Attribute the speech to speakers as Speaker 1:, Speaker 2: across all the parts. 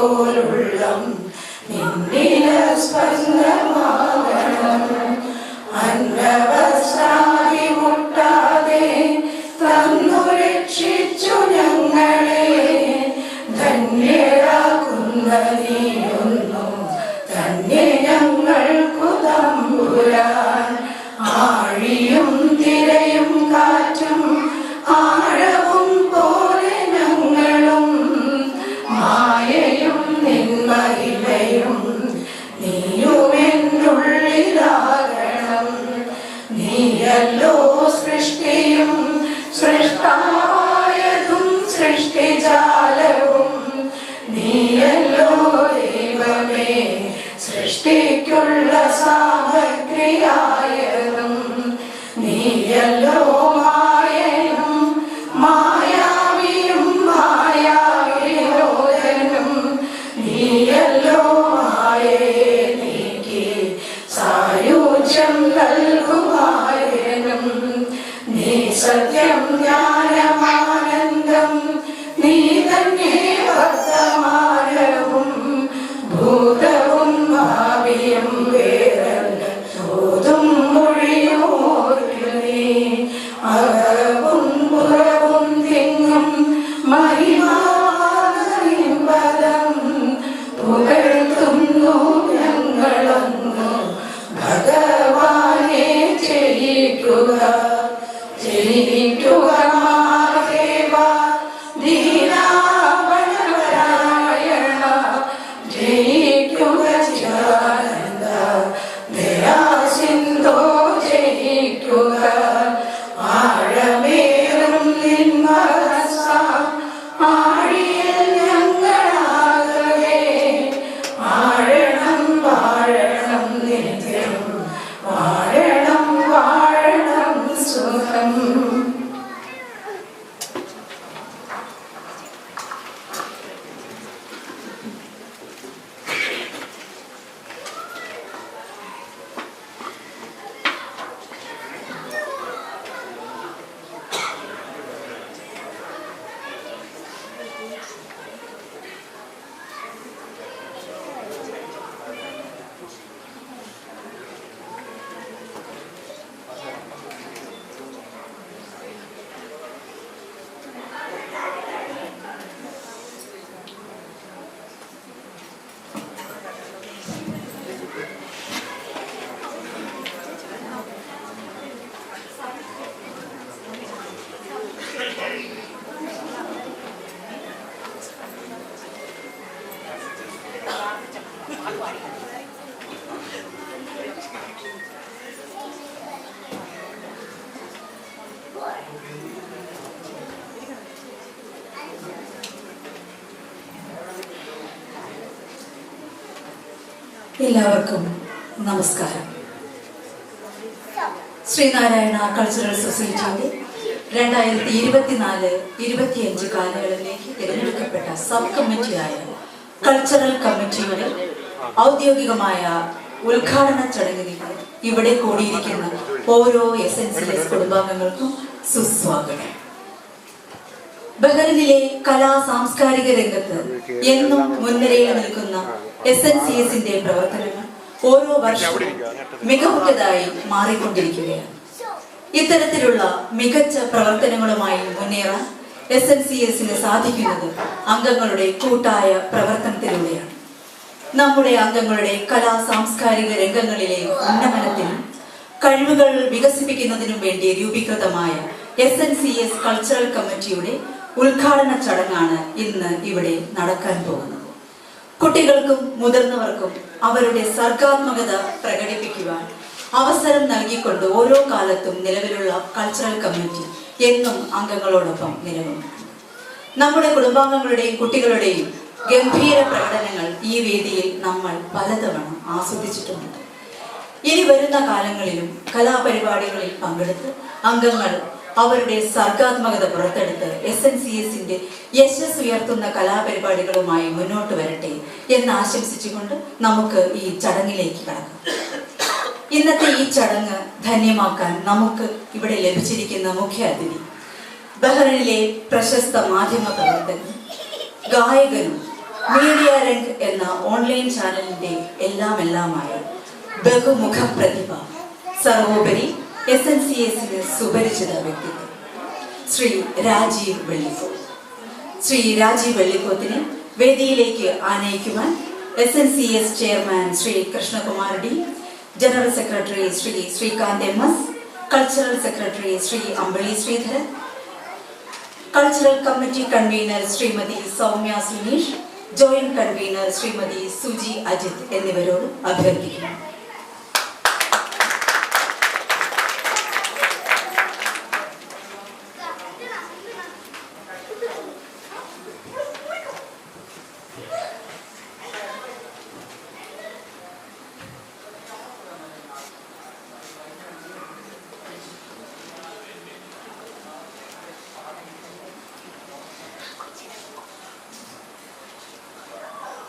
Speaker 1: പോലുള്ളം നിന്നില സ്പന്ദമാകണം. അന്നവസ്രാദി മുട്ടാതെ തന്നു രക്ഷിച്ചു ഞങ്ങളെ ധന്യരാക്കുന്ന നീയൊന്നു തന്നെ ഞങ്ങൾക്കു തമ്പുരാൻ. ആഴിയും തിരയും കാറ്റും ആഴവും പോലെ ഞങ്ങളും മായയും നിന്മയിലയും നീയുമെന്നുള്ളിലാകണം. നീയല്ലോ സൃഷ്ടിയും സൃഷ്ടാവായതും സൃഷ്ടിജാലവും. നീയല്ലോ ദൈവമേ സൃഷ്ടിക്കുള്ള സാമഗ്രിയായതും. നീയല്ലോ മായയും മായാവിയും മായാവിരോധനും. നീയല്ലോ മായയെ നീക്കി സായുജ്യം നൽകുമായനും. നീ സത്യം ജ്ഞാനമാനന്ദം നീ തന്നെ വർത്തമാനവും ഭൂതവും ഭാവിയും വേറല്ല ചോതും മൊഴിയോർക്കുന്നേ. അകവും പുറവും തിങ്ങും മഹിമാനിമ്പതം പുകഴ്ത്തുന്നു ഞങ്ങളൊന്നു ഭഗവാനെ ചെയ്യിക്കുക. ജയിക്കുക മഹാദേവ ദീനാവനവരായണ. ജയിക്കുക ചിദാനന്ദ ദയാസിന്ധോ. ജയിക്കുക ആഴമേറും നിന്മനസ്സ ആഴിയിൽ ഞങ്ങളാകവേ. വാഴണം വാഴണം നിത്യം വാഴണം വാഴണം സുഖം.
Speaker 2: എല്ലാവർക്കും നമസ്കാരം. ശ്രീനാരായണ കൾച്ചറൽ സൊസൈറ്റിയുടെ 2024-25 കാലയളവിലേക്ക് തിരഞ്ഞെടുക്കപ്പെട്ട സബ് കമ്മിറ്റിയായ കൾച്ചറൽ കമ്മിറ്റിയുടെ ഔദ്യോഗികമായ ഉദ്ഘാടന ചടങ്ങിലേക്ക് ഇവിടെ കൂടിയിരിക്കുന്ന ഓരോ SNCS കുടുംബാംഗങ്ങൾക്കും സുസ്വാഗതം. ബഹ്റിനിലെ കലാ സാംസ്കാരിക രംഗത്ത് എന്നും മുൻനിരയിൽ നിൽക്കുന്ന SNCSന്റെ പ്രവർത്തനങ്ങൾ ഓരോ വർഷവും മികവുറ്റതായി മാറിക്കൊണ്ടിരിക്കുകയാണ്. ഇത്തരത്തിലുള്ള മികച്ച പ്രവർത്തനങ്ങളുമായി മുന്നേറാൻ SNCSന് സാധിക്കുന്നത് അംഗങ്ങളുടെ കൂട്ടായ പ്രവർത്തനത്തിലൂടെയാണ്. നമ്മുടെ അംഗങ്ങളുടെ കലാ സാംസ്കാരിക രംഗങ്ങളിലെ ഉന്നമനത്തിനും കഴിവുകൾ വികസിപ്പിക്കുന്നതിനും വേണ്ടി രൂപീകൃതമായ SNCS കൾച്ചറൽ കമ്മിറ്റിയുടെ ഉദ്ഘാടന ചടങ്ങാണ് ഇന്ന് ഇവിടെ നടക്കാൻ പോകുന്നത്. കുട്ടികൾക്കും മുതിർന്നവർക്കും അവരുടെ സർഗാത്മകത പ്രകടിപ്പിക്കുവാൻ അവസരം നൽകിക്കൊണ്ട് ഓരോ കാലത്തും നിലവിലുള്ള കൾച്ചറൽ കമ്മിറ്റി എന്നും അംഗങ്ങളോടൊപ്പം നിലകൊള്ളുന്നു. നമ്മുടെ കുടുംബാംഗങ്ങളുടെയും കുട്ടികളുടെയും ഗംഭീര പ്രകടനങ്ങൾ ഈ വേദിയിൽ നമ്മൾ പലതവണ ആസ്വദിച്ചിട്ടുമുണ്ട്. ഇനി വരുന്ന കാലങ്ങളിലും കലാപരിപാടികളിൽ പങ്കെടുത്ത് അംഗങ്ങൾ അവരുടെ സർഗാത്മകത പുറത്തെടുത്ത് SNCSന്റെ യശസ് ഉയർത്തുന്ന കലാപരിപാടികളുമായി മുന്നോട്ട് വരട്ടെ എന്ന് ആശംസിച്ചുകൊണ്ട് നമുക്ക് ഈ ചടങ്ങിലേക്ക് കടക്കാം. ഇന്നത്തെ ഈ ചടങ്ങ് ധന്യമാക്കാൻ നമുക്ക് ഇവിടെ ലഭിച്ചിരിക്കുന്ന മുഖ്യ അതിഥി ബഹ്റിനിലെ പ്രശസ്ത മാധ്യമ പ്രവർത്തകനും ഗായകനും മീഡിയ രംഗ് എന്ന ഓൺലൈൻ ചാനലിന്റെ എല്ലാമായ ബഹുമുഖ പ്രതിഭ, സർവോപരി SNCSന് സുപരിചിത വ്യക്തിത്വം ശ്രീ രാജീവ് വെള്ളിക്കോത്ത്. ശ്രീ രാജീവ് വെള്ളിക്കോത്തിനെ വേദിയിലേക്ക് ആനയിക്കുവാൻ SNCS chairman Shri Krishnakumar D, general secretary Shri Sreekanth MS, cultural secretary Shri Ambili Sreedharan, cultural committee convener Shrimati Soumya Suneesh, joint convener Shrimati Suji Ajith എന്നിവരോട് അഭ്യർത്ഥിക്കുന്നു.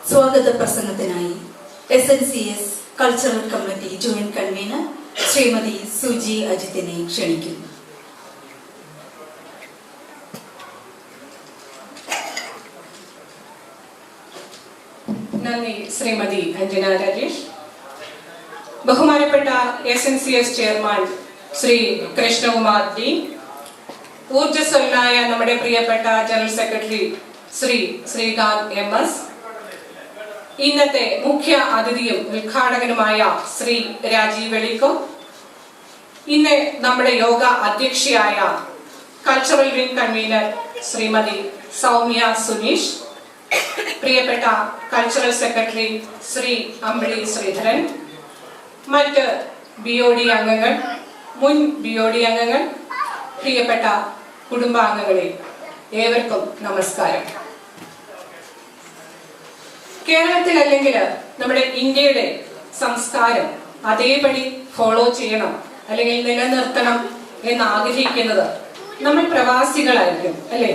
Speaker 2: സ്വാഗത പ്രസംഗത്തിനായി SNCS cultural committee joint convener Shrimati Suji അജിത്തിനെ ക്ഷണിക്കുന്നു.
Speaker 3: നന്ദി ശ്രീമതി അഞ്ജന രാജേഷ്. ബഹുമാനപ്പെട്ട SNCS chairman Shri Krishnakumar D, ഊർജ്ജസ്വലനായ നമ്മുടെ പ്രിയപ്പെട്ട general secretary Shri Sreekanth MS, ഇന്നത്തെ മുഖ്യ അതിഥിയും ഉദ്ഘാടകനുമായ ശ്രീ രാജീവ് വെള്ളിക്കോത്ത്, ഇന്ന് നമ്മുടെ യോഗ അധ്യക്ഷയായ cultural wing convener Shrimati Soumya Suneesh, പ്രിയപ്പെട്ട കൾച്ചറൽ സെക്രട്ടറി ശ്രീ അമ്പിളി ശ്രീധരൻ, മറ്റ് BOD അംഗങ്ങൾ, മുൻ BOD അംഗങ്ങൾ, പ്രിയപ്പെട്ട കുടുംബാംഗങ്ങളെ, ഏവർക്കും നമസ്കാരം. കേരളത്തിൽ അല്ലെങ്കിൽ നമ്മുടെ ഇന്ത്യയുടെ സംസ്കാരം അതേപടി ഫോളോ ചെയ്യണം അല്ലെങ്കിൽ നിലനിർത്തണം എന്ന് ആഗ്രഹിക്കുന്നത് നമ്മൾ പ്രവാസികളായിരിക്കും, അല്ലേ?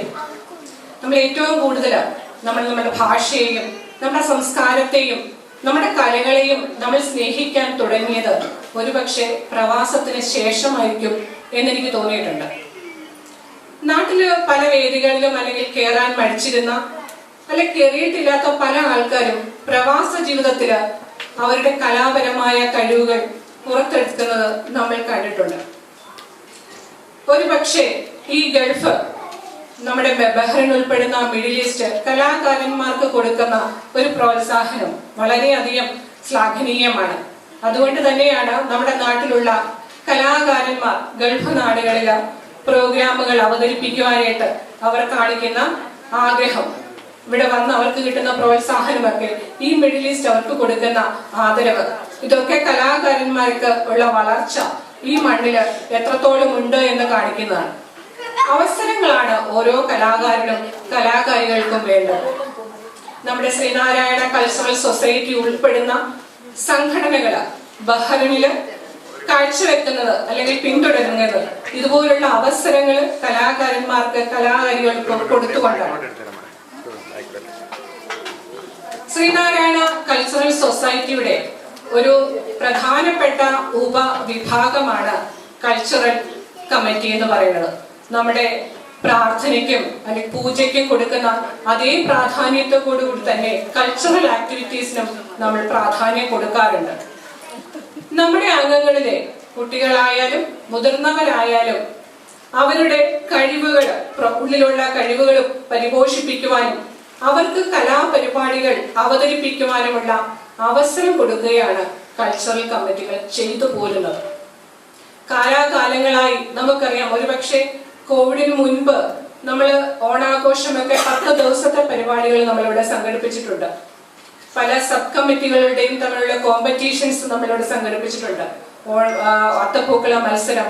Speaker 3: നമ്മൾ ഏറ്റവും കൂടുതൽ നമ്മുടെ ഭാഷയെയും നമ്മുടെ സംസ്കാരത്തെയും നമ്മുടെ കലകളെയും നമ്മൾ സ്നേഹിക്കാൻ തുടങ്ങിയത് ഒരുപക്ഷെ പ്രവാസത്തിന് ശേഷമായിരിക്കും എന്നെനിക്ക് തോന്നിയിട്ടുണ്ട്. നാട്ടില് പല വേദികളിലും അല്ലെങ്കിൽ കയറാൻ മടിച്ചിരുന്ന അല്ലെ കയറിയിട്ടില്ലാത്ത പല ആൾക്കാരും പ്രവാസ ജീവിതത്തില് അവരുടെ കലാപരമായ കഴിവുകൾ പുറത്തെടുക്കുന്നത് നമ്മൾ കണ്ടിട്ടുണ്ട്. ഒരുപക്ഷെ ഈ ഗൾഫ്, നമ്മുടെ ബഹ്റൈൻ ഉൾപ്പെടുന്ന മിഡിൽ ഈസ്റ്റ് കലാകാരന്മാർക്ക് കൊടുക്കുന്ന ഒരു പ്രോത്സാഹനം വളരെയധികം ശ്ലാഘനീയമാണ്. അതുകൊണ്ട് തന്നെയാണ് നമ്മുടെ നാട്ടിലുള്ള കലാകാരന്മാർ ഗൾഫ് നാടുകളിൽ പ്രോഗ്രാമുകൾ അവതരിപ്പിക്കുവാനായിട്ട് അവർ കാണിക്കുന്ന ആഗ്രഹം, ഇവിടെ വന്ന് അവർക്ക് കിട്ടുന്ന പ്രോത്സാഹനമൊക്കെ, ഈ മിഡിൽ ഈസ്റ്റ് അവർക്ക് കൊടുക്കുന്ന ആദരവ്, ഇതൊക്കെ കലാകാരന്മാർക്ക് ഉള്ള വളർച്ച ഈ മണ്ണില് എത്രത്തോളം ഉണ്ട് എന്ന് കാണിക്കുന്നതാണ്. അവസരങ്ങളാണ് ഓരോ കലാകാരനും കലാകാരികൾക്കും വേണ്ടത്. നമ്മുടെ ശ്രീനാരായണ കൾച്ചറൽ സൊസൈറ്റി ഉൾപ്പെടുന്ന സംഘടനകള് ബഹ്റൈനില് കാഴ്ചവെക്കുന്നത് അല്ലെങ്കിൽ പിന്തുടരുന്നത് ഇതുപോലുള്ള അവസരങ്ങൾ കലാകാരന്മാർക്ക് കലാകാരികൾക്ക് കൊടുത്തുകൊണ്ടാണ്. ശ്രീനാരായണ കൾച്ചറൽ സൊസൈറ്റിയുടെ ഒരു പ്രധാനപ്പെട്ട ഉപവിഭാഗമാണ് കൾച്ചറൽ കമ്മിറ്റി എന്ന് പറയുന്നത്. നമ്മുടെ പ്രാർത്ഥനയ്ക്കും അല്ലെങ്കിൽ പൂജയ്ക്കും കൊടുക്കുന്ന അതേ പ്രാധാന്യത്തോടുകൂടി തന്നെ കൾച്ചറൽ ആക്ടിവിറ്റീസിനും നമ്മൾ പ്രാധാന്യം കൊടുക്കാറുണ്ട്. നമ്മുടെ അംഗങ്ങളിലെ കുട്ടികളായാലും മുതിർന്നവരായാലും അവരുടെ കഴിവുകൾ, ഉള്ളിലുള്ള കഴിവുകളും പരിപോഷിപ്പിക്കുവാനും അവർക്ക് കലാപരിപാടികൾ അവതരിപ്പിക്കുവാനുമുള്ള അവസരം കൊടുക്കുകയാണ് കൾച്ചറൽ കമ്മിറ്റികൾ ചെയ്തു പോരുന്നത്. കാലാകാലങ്ങളായി നമുക്കറിയാം, ഒരുപക്ഷെ കോവിഡിന് മുൻപ് നമ്മൾ ഓണാഘോഷമൊക്കെ 10 ദിവസത്തെ പരിപാടികൾ നമ്മളിവിടെ സംഘടിപ്പിച്ചിട്ടുണ്ട്. പല സബ് കമ്മിറ്റികളുടെയും തമ്മിലുള്ള കോമ്പറ്റീഷൻസ് നമ്മളിവിടെ സംഘടിപ്പിച്ചിട്ടുണ്ട്. അത്തപ്പൂക്കള മത്സരം,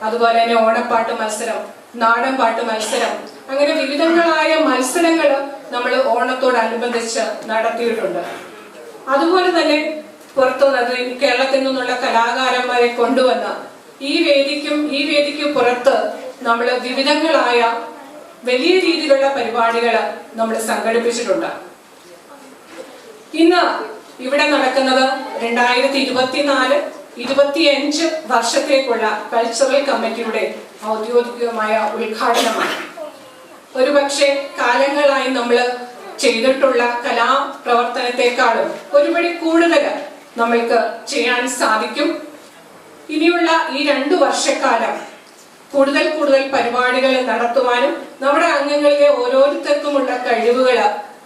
Speaker 3: അതുപോലെ തന്നെ ഓണപ്പാട്ട് മത്സരം, നാടൻ പാട്ട് മത്സരം, അങ്ങനെ വിവിധങ്ങളായ മത്സരങ്ങൾ നമ്മൾ ഓണത്തോടനുബന്ധിച്ച് നടത്തിയിട്ടുണ്ട്. അതുപോലെ തന്നെ പുറത്തുനിന്ന് കേരളത്തിൽ നിന്നുള്ള കലാകാരന്മാരെ കൊണ്ടുവന്ന ഈ വേദിക്ക് പുറത്ത് നമ്മൾ വിവിധങ്ങളായ വലിയ രീതിയിലുള്ള പരിപാടികൾ നമ്മൾ സംഘടിപ്പിച്ചിട്ടുണ്ട്. ഇന്ന് ഇവിടെ നടക്കുന്നത് 2024-25 വർഷത്തേക്കുള്ള കൾച്ചറൽ കമ്മിറ്റിയുടെ ഔദ്യോഗികമായ ഉദ്ഘാടനമാണ്. ഒരുപക്ഷെ കാലങ്ങളായി നമ്മൾ ചെയ്തിട്ടുള്ള കലാപ്രവർത്തനത്തെക്കാളും ഒരുപടി കൂടുതൽ നമ്മൾക്ക് ചെയ്യാൻ സാധിക്കും. ഇനിയുള്ള ഈ 2 വർഷക്കാലം കൂടുതൽ പരിപാടികൾ നടത്തുവാനും നമ്മുടെ അംഗങ്ങളിലെ ഓരോരുത്തർക്കുമുള്ള കഴിവുകൾ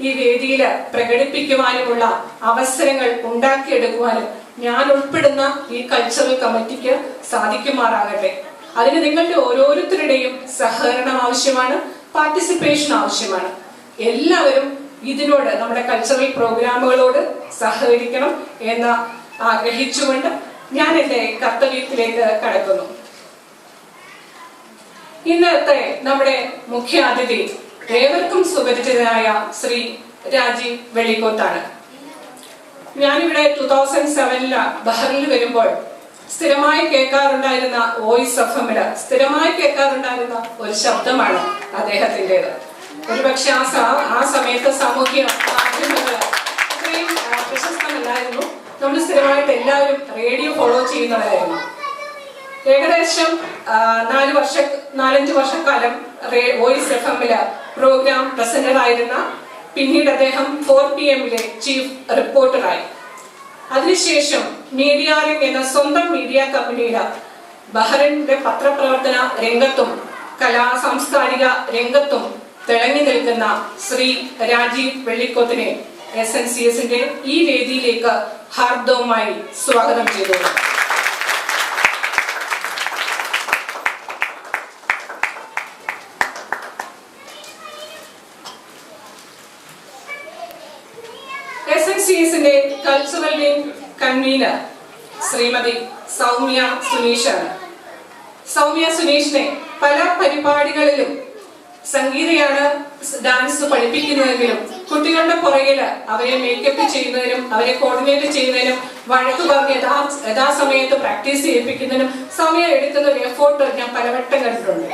Speaker 3: ഈ വേദിയിൽ പ്രകടിപ്പിക്കുവാനുമുള്ള അവസരങ്ങൾ ഉണ്ടാക്കിയെടുക്കുവാനും ഞാൻ ഉൾപ്പെടുന്ന ഈ കൾച്ചറൽ കമ്മിറ്റിക്ക് സാധിക്കുമാറാകട്ടെ. അതിന് നിങ്ങളുടെ ഓരോരുത്തരുടെയും സഹകരണം ആവശ്യമാണ്, പാർട്ടിസിപ്പേഷൻ ആവശ്യമാണ്. എല്ലാവരും ഇതിനോട്, നമ്മുടെ കൾച്ചറൽ പ്രോഗ്രാമുകളോട് സഹകരിക്കണം എന്ന് ആഗ്രഹിച്ചുകൊണ്ട് ഞാൻ എൻ്റെ കർത്തവ്യത്തിലേക്ക് കടക്കുന്നു. ഇന്നത്തെ നമ്മുടെ മുഖ്യ അതിഥി ഏവർക്കും സുപരിചിതനായ ശ്രീ രാജീവ് വെള്ളിക്കോത്താണ്. ഞാനിവിടെ 2007 ബഹറിൽ വരുമ്പോൾ സ്ഥിരമായി കേൾക്കാറുണ്ടായിരുന്ന വോയിസ് FM-ല് സ്ഥിരമായി കേൾക്കാറുണ്ടായിരുന്ന ഒരു ശബ്ദമാണ് അദ്ദേഹത്തിൻ്റെത്. ഒരുപക്ഷെ ആ സമയത്ത് സാമൂഹ്യ മാധ്യമങ്ങൾ അത്രയും പ്രശസ്തമല്ലായിരുന്നു. നമ്മൾ സ്ഥിരമായിട്ട് എല്ലാവരും റേഡിയോ ഫോളോ ചെയ്യുന്നവരായിരുന്നു. ഏകദേശം 4-5 വർഷക്കാലം വോയിസ് FM-ല് പ്രോഗ്രാം പ്രസന്റർ ആയിരുന്ന, പിന്നീട് അദ്ദേഹം 4 PM ചീഫ് റിപ്പോർട്ടറായി. അതിനുശേഷം മീഡിയ റിംഗ് എന്ന സ്വന്തം മീഡിയ കമ്പനിയില് ബഹ്റിന്റെ പത്രപ്രവർത്തന രംഗത്തും സാംസ്കാരിക രംഗത്തും തിളങ്ങി നിൽക്കുന്ന ശ്രീ രാജീവ് വെള്ളിക്കോത്തിനെ SNCS-ന്റെ ഈ വേദിയിലേക്ക് ഹാർദവുമായി സ്വാഗതം ചെയ്തു. SNCS-ന്റെ cultural wing convener Shrimati Soumya സുനീഷാണ്. സൗമ്യ സുനീഷിനെ പല പരിപാടികളിലും സംഗീതയാണ് ഡാൻസ് പഠിപ്പിക്കുന്നതെങ്കിലും കുട്ടികളുടെ പുറകില് അവരെ മേക്കപ്പ് ചെയ്യുന്നതിനും അവരെ കോർഡിനേറ്റ് ചെയ്യുന്നതിനും വഴക്ക് പറഞ്ഞ് യഥാസമയത്ത് പ്രാക്ടീസ് ചെയ്യിപ്പിക്കുന്നതിനും സമയം എടുക്കുന്ന ഒരു എഫോർട്ട് ഞാൻ പലവട്ടം കണ്ടിട്ടുണ്ട്.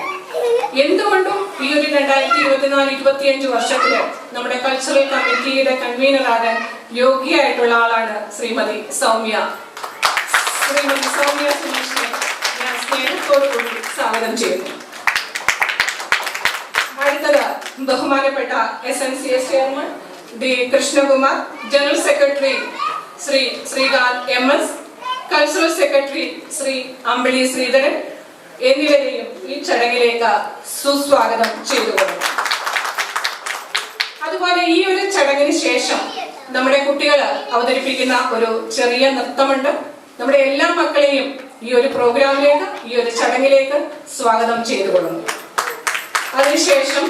Speaker 3: എന്തുകൊണ്ടും ഈ ഒരു 2024-25 വർഷത്തില് നമ്മുടെ കൾച്ചറൽ കമ്മിറ്റിയുടെ കൺവീനർ ആകാൻ യോഗ്യയായിട്ടുള്ള ആളാണ് ശ്രീമതി സൗമ്യ. ശ്രീമതി സൗമ്യ സുനീഷിനെ ഞാൻ സ്നേഹത്തോടു കൂടി സ്വാഗതം ചെയ്യുന്നു. അടുത്തത് ബഹുമാനപ്പെട്ട SNCS chairman D Krishnakumar, general secretary Shri Sreekanth MS, cultural secretary Shri Ambili Sreedharan എന്നിവരെയും ഈ ചടങ്ങിലേക്ക് സുസ്വാഗതം ചെയ്തുകൊള്ളുന്നു. അതുപോലെ ഈ ഒരു ചടങ്ങിന് ശേഷം നമ്മുടെ കുട്ടികൾ അവതരിപ്പിക്കുന്ന ഒരു ചെറിയ നൃത്തമുണ്ട്. നമ്മുടെ എല്ലാ മക്കളെയും ഈ ഒരു പ്രോഗ്രാമിലേക്ക്, ഈ ഒരു ചടങ്ങിലേക്ക് സ്വാഗതം ചെയ്തുകൊള്ളുന്നു. അതിനുശേഷം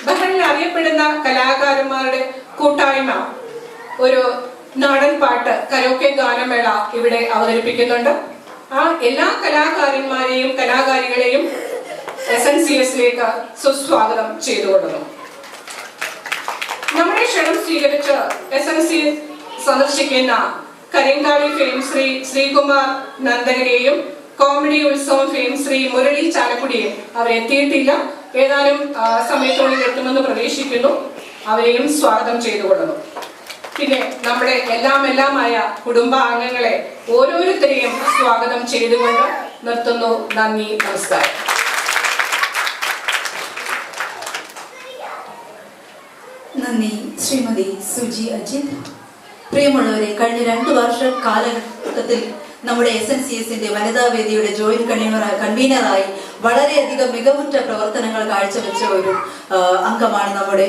Speaker 3: ബഹ്റിനിൽ അറിയപ്പെടുന്ന കലാകാരന്മാരുടെ കൂട്ടായ്മ ഒരു നാടൻ പാട്ട് കരോക്കെ ഗാനമേള ഇവിടെ അവതരിപ്പിക്കുന്നുണ്ട്. ആ എല്ലാ കലാകാരന്മാരെയും കലാകാരികളെയും SNCS-ലേക്ക് സുസ്വാഗതം ചെയ്തുകൊള്ളുന്നു. നമ്മുടെ ക്ഷണം സ്വീകരിച്ച് SNCS സന്ദർശിക്കുന്ന Karinkali fame Shri Sreekumar നന്ദനെയും comedy Utsavam fame Shri Murali ചാലക്കുടിയും അവരെത്തിയിട്ടില്ല. ഏതാനും സമയത്തോടെ എത്തുമെന്ന് പ്രതീക്ഷിക്കുന്നു. അവരെയും സ്വാഗതം ചെയ്തുകൊള്ളുന്നു. പിന്നെ നമ്മുടെ എല്ലാമായ കുടുംബാംഗങ്ങളെ ഓരോരുത്തരെയും സ്വാഗതം ചെയ്തുകൊണ്ട് നിർത്തുന്നു. നന്ദി, നമസ്കാരം.
Speaker 2: നന്ദി ശ്രീമതി സുജി അജിത്. പ്രിയമുള്ളവരെ, കഴിഞ്ഞ 2 വർഷ കാലഘട്ടത്തിൽ നമ്മുടെ SNCS-ന്റെ വനിതാ വേദിയുടെ ജോയിന്റ് കൺവീനറായി വളരെയധികം മികവുറ്റ പ്രവർത്തനങ്ങൾ കാഴ്ചവെച്ച ഒരു അംഗമാണ് നമ്മുടെ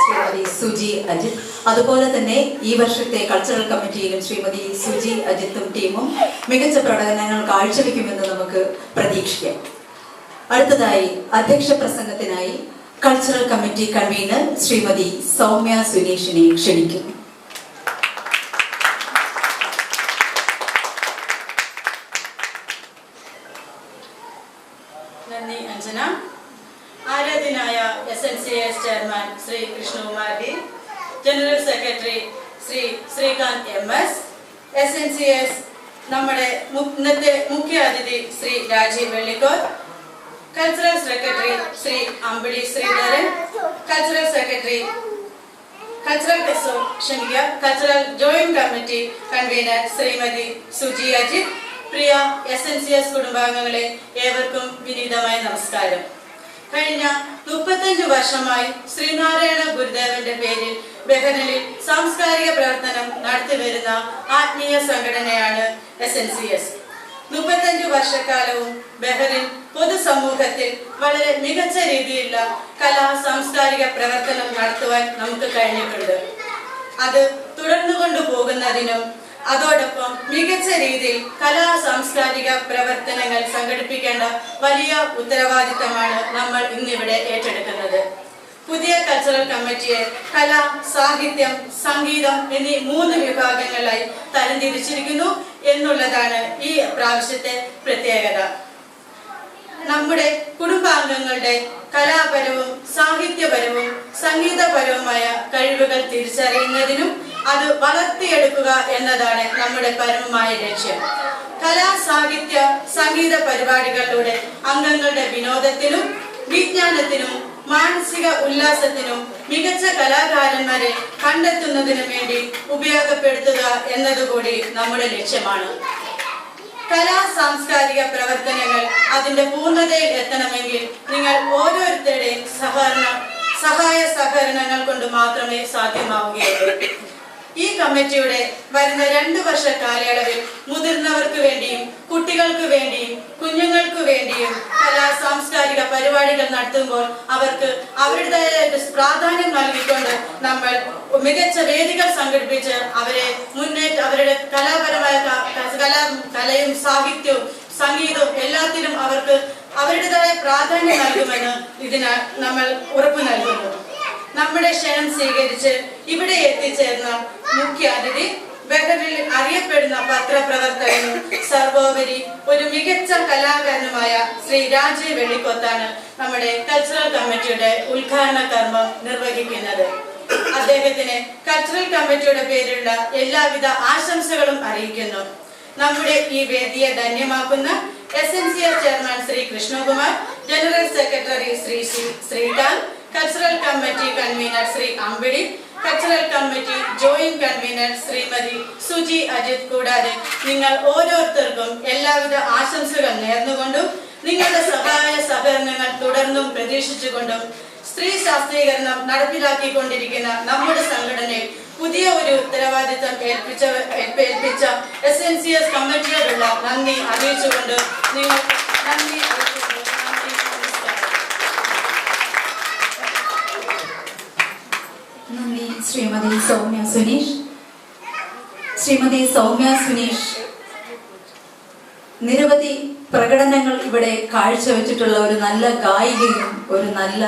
Speaker 2: ശ്രീമതി സുജി അജിത്. അതുപോലെ തന്നെ ഈ വർഷത്തെ കൾച്ചറൽ കമ്മിറ്റിയിലും ശ്രീമതി സുജി അജിത്തും ടീമും മികച്ച പ്രകടനങ്ങൾ കാഴ്ചവെക്കുമെന്ന് നമുക്ക് പ്രതീക്ഷിക്കാം. അടുത്തതായി അധ്യക്ഷ പ്രസംഗത്തിനായി cultural committee convener Shrimati Soumya സുനീഷിനെ ക്ഷണിക്കുന്നു.
Speaker 4: നന്ദി അഞ്ജന. ആരാധ്യനായ SNCS chairman Shri Krishnakumar D, general secretary Shri Sreekanth MS, SNCS നമ്മുടെ ഇന്നത്തെ മുഖ്യ അതിഥി Shri Rajeev Vellikoth, cultural secretary Shri Ambili Sreedharan, cultural secretary cultural joint committee convener Shrimati Suji Ajith, പ്രിയ SNCS കുടുംബാംഗങ്ങളെ ഏവർക്കും വിനീതമായ നമസ്കാരം. കഴിഞ്ഞ 35 വർഷമായി ശ്രീനാരായണ ഗുരുദേവന്റെ പേരിൽ ബഹ്റിനിൽ സാംസ്കാരിക പ്രവർത്തനം നടത്തിവരുന്ന ആത്മീയ സംഘടനയാണ് SNCS. 35 വർഷക്കാലവും ബഹ്റിൻ പൊതുസമൂഹത്തിൽ വളരെ മികച്ച രീതിയിലുള്ള കലാ സാംസ്കാരിക പ്രവർത്തനം നടത്തുവാൻ നമുക്ക് കഴിഞ്ഞിട്ടുണ്ട്. അത് തുടർന്നു കൊണ്ടുപോകുന്നതിനും അതോടൊപ്പം മികച്ച രീതിയിൽ കലാ സാംസ്കാരിക പ്രവർത്തനങ്ങൾ സംഘടിപ്പിക്കേണ്ട വലിയ ഉത്തരവാദിത്തമാണ് നമ്മൾ ഇന്നിവിടെ ഏറ്റെടുക്കുന്നത്. പുതിയ കൾച്ചറൽ കമ്മിറ്റിയെ കല, സാഹിത്യം, സംഗീതം എന്നീ 3 വിഭാഗങ്ങളായി തരംതിരിച്ചിരിക്കുന്നു എന്നുള്ളതാണ് ഈ പ്രാവശ്യത്തെ പ്രത്യേകത. നമ്മുടെ കുടുംബാംഗങ്ങളുടെ കലാപരവും സാഹിത്യപരവും സംഗീതപരവുമായ കഴിവുകൾ തിരിച്ചറിയുന്നതിനും അത് വളർത്തിയെടുക്കുക എന്നതാണ് നമ്മുടെ പരമമായ ലക്ഷ്യം. കലാ, സാഹിത്യ, സംഗീത പരിപാടികളിലൂടെ അംഗങ്ങളുടെ വിനോദത്തിനും വിജ്ഞാനത്തിനും മാനസിക ഉല്ലാസത്തിനും മികച്ച കലാകാരന്മാരെ കണ്ടെത്തുന്നതിനു വേണ്ടി ഉപയോഗപ്പെടുത്തുക എന്നതുകൂടി നമ്മുടെ ലക്ഷ്യമാണ്. കലാ സാംസ്കാരിക പ്രവർത്തനങ്ങൾ അതിന്റെ പൂർണ്ണതയിൽ എത്തണമെങ്കിൽ നിങ്ങൾ ഓരോരുത്തരുടെയും സഹായ സഹകരണങ്ങൾ കൊണ്ട് മാത്രമേ സാധ്യമാവുകയുള്ളൂ. ഈ കമ്മിറ്റിയുടെ വരുന്ന 2 വർഷ കാലയളവിൽ മുതിർന്നവർക്ക് വേണ്ടിയും കുട്ടികൾക്ക് വേണ്ടിയും കുഞ്ഞുങ്ങൾക്ക് വേണ്ടിയും കലാ സാംസ്കാരിക പരിപാടികൾ നടത്തുമ്പോൾ അവർക്ക് അവരുടേതായ പ്രാധാന്യം നൽകിക്കൊണ്ട് നമ്മൾ മികച്ച വേദികൾ സംഘടിപ്പിച്ച് അവരെ അവരുടെ കലാപരമായ കലയും സാഹിത്യവും സംഗീതവും എല്ലാത്തിനും അവർക്ക് അവരുടേതായ പ്രാധാന്യം നൽകുമെന്ന് ഇതിനാൽ നമ്മൾ ഉറപ്പു നൽകുന്നു. നമ്മുടെ ക്ഷണം സ്വീകരിച്ച് ഇവിടെ എത്തിച്ചേർന്ന മുഖ്യ അതിഥി ബഹ്റിനിൽ അറിയപ്പെടുന്ന പത്രപ്രവർത്തകനും സർവോപരി ഒരു മികച്ച കലാകാരനുമായ ശ്രീ രാജീവ് വെള്ളിക്കൊത്താണ് നമ്മുടെ കൾച്ചറൽ കമ്മിറ്റിയുടെ ഉദ്ഘാടന കർമ്മം നിർവഹിക്കുന്നത്. അദ്ദേഹത്തിന് കൾച്ചറൽ കമ്മിറ്റിയുടെ പേരിലുള്ള എല്ലാവിധ ആശംസകളും അറിയിക്കുന്നു. നമ്മുടെ ഈ വേദിയെ ധന്യമാക്കുന്ന SNCS chairman Shri Krishnakumar, general secretary Shri Sreekanth, cultural committee convener Shri Ambili, cultural committee joint convener Shrimati Suji Ajith കൂടാതെ നിങ്ങൾ ഓരോരുത്തർക്കും എല്ലാവിധ ആശംസകൾ നേർന്നുകൊണ്ടും നിങ്ങളുടെ സഹായ സഹകരണങ്ങൾ തുടർന്നും പ്രതീക്ഷിച്ചുകൊണ്ടും സ്ത്രീ ശാസ്ത്രീകരണം നടപ്പിലാക്കിക്കൊണ്ടിരിക്കുന്ന നമ്മുടെ സംഘടനയിൽ പുതിയ ഒരു ഉത്തരവാദിത്തം ഏൽപ്പിച്ച SNCS കമ്മിറ്റിയോടുള്ള നന്ദി അറിയിച്ചുകൊണ്ട് നിങ്ങൾക്ക് നന്ദി
Speaker 2: നന്ദി. ശ്രീമതി സൗമ്യ സുനീഷ്. ശ്രീമതി സൗമ്യ സുനീഷ് നിരവധി പ്രകടനങ്ങൾ ഇവിടെ കാഴ്ചവെച്ചിട്ടുള്ള ഒരു നല്ല ഗായികയും ഒരു നല്ല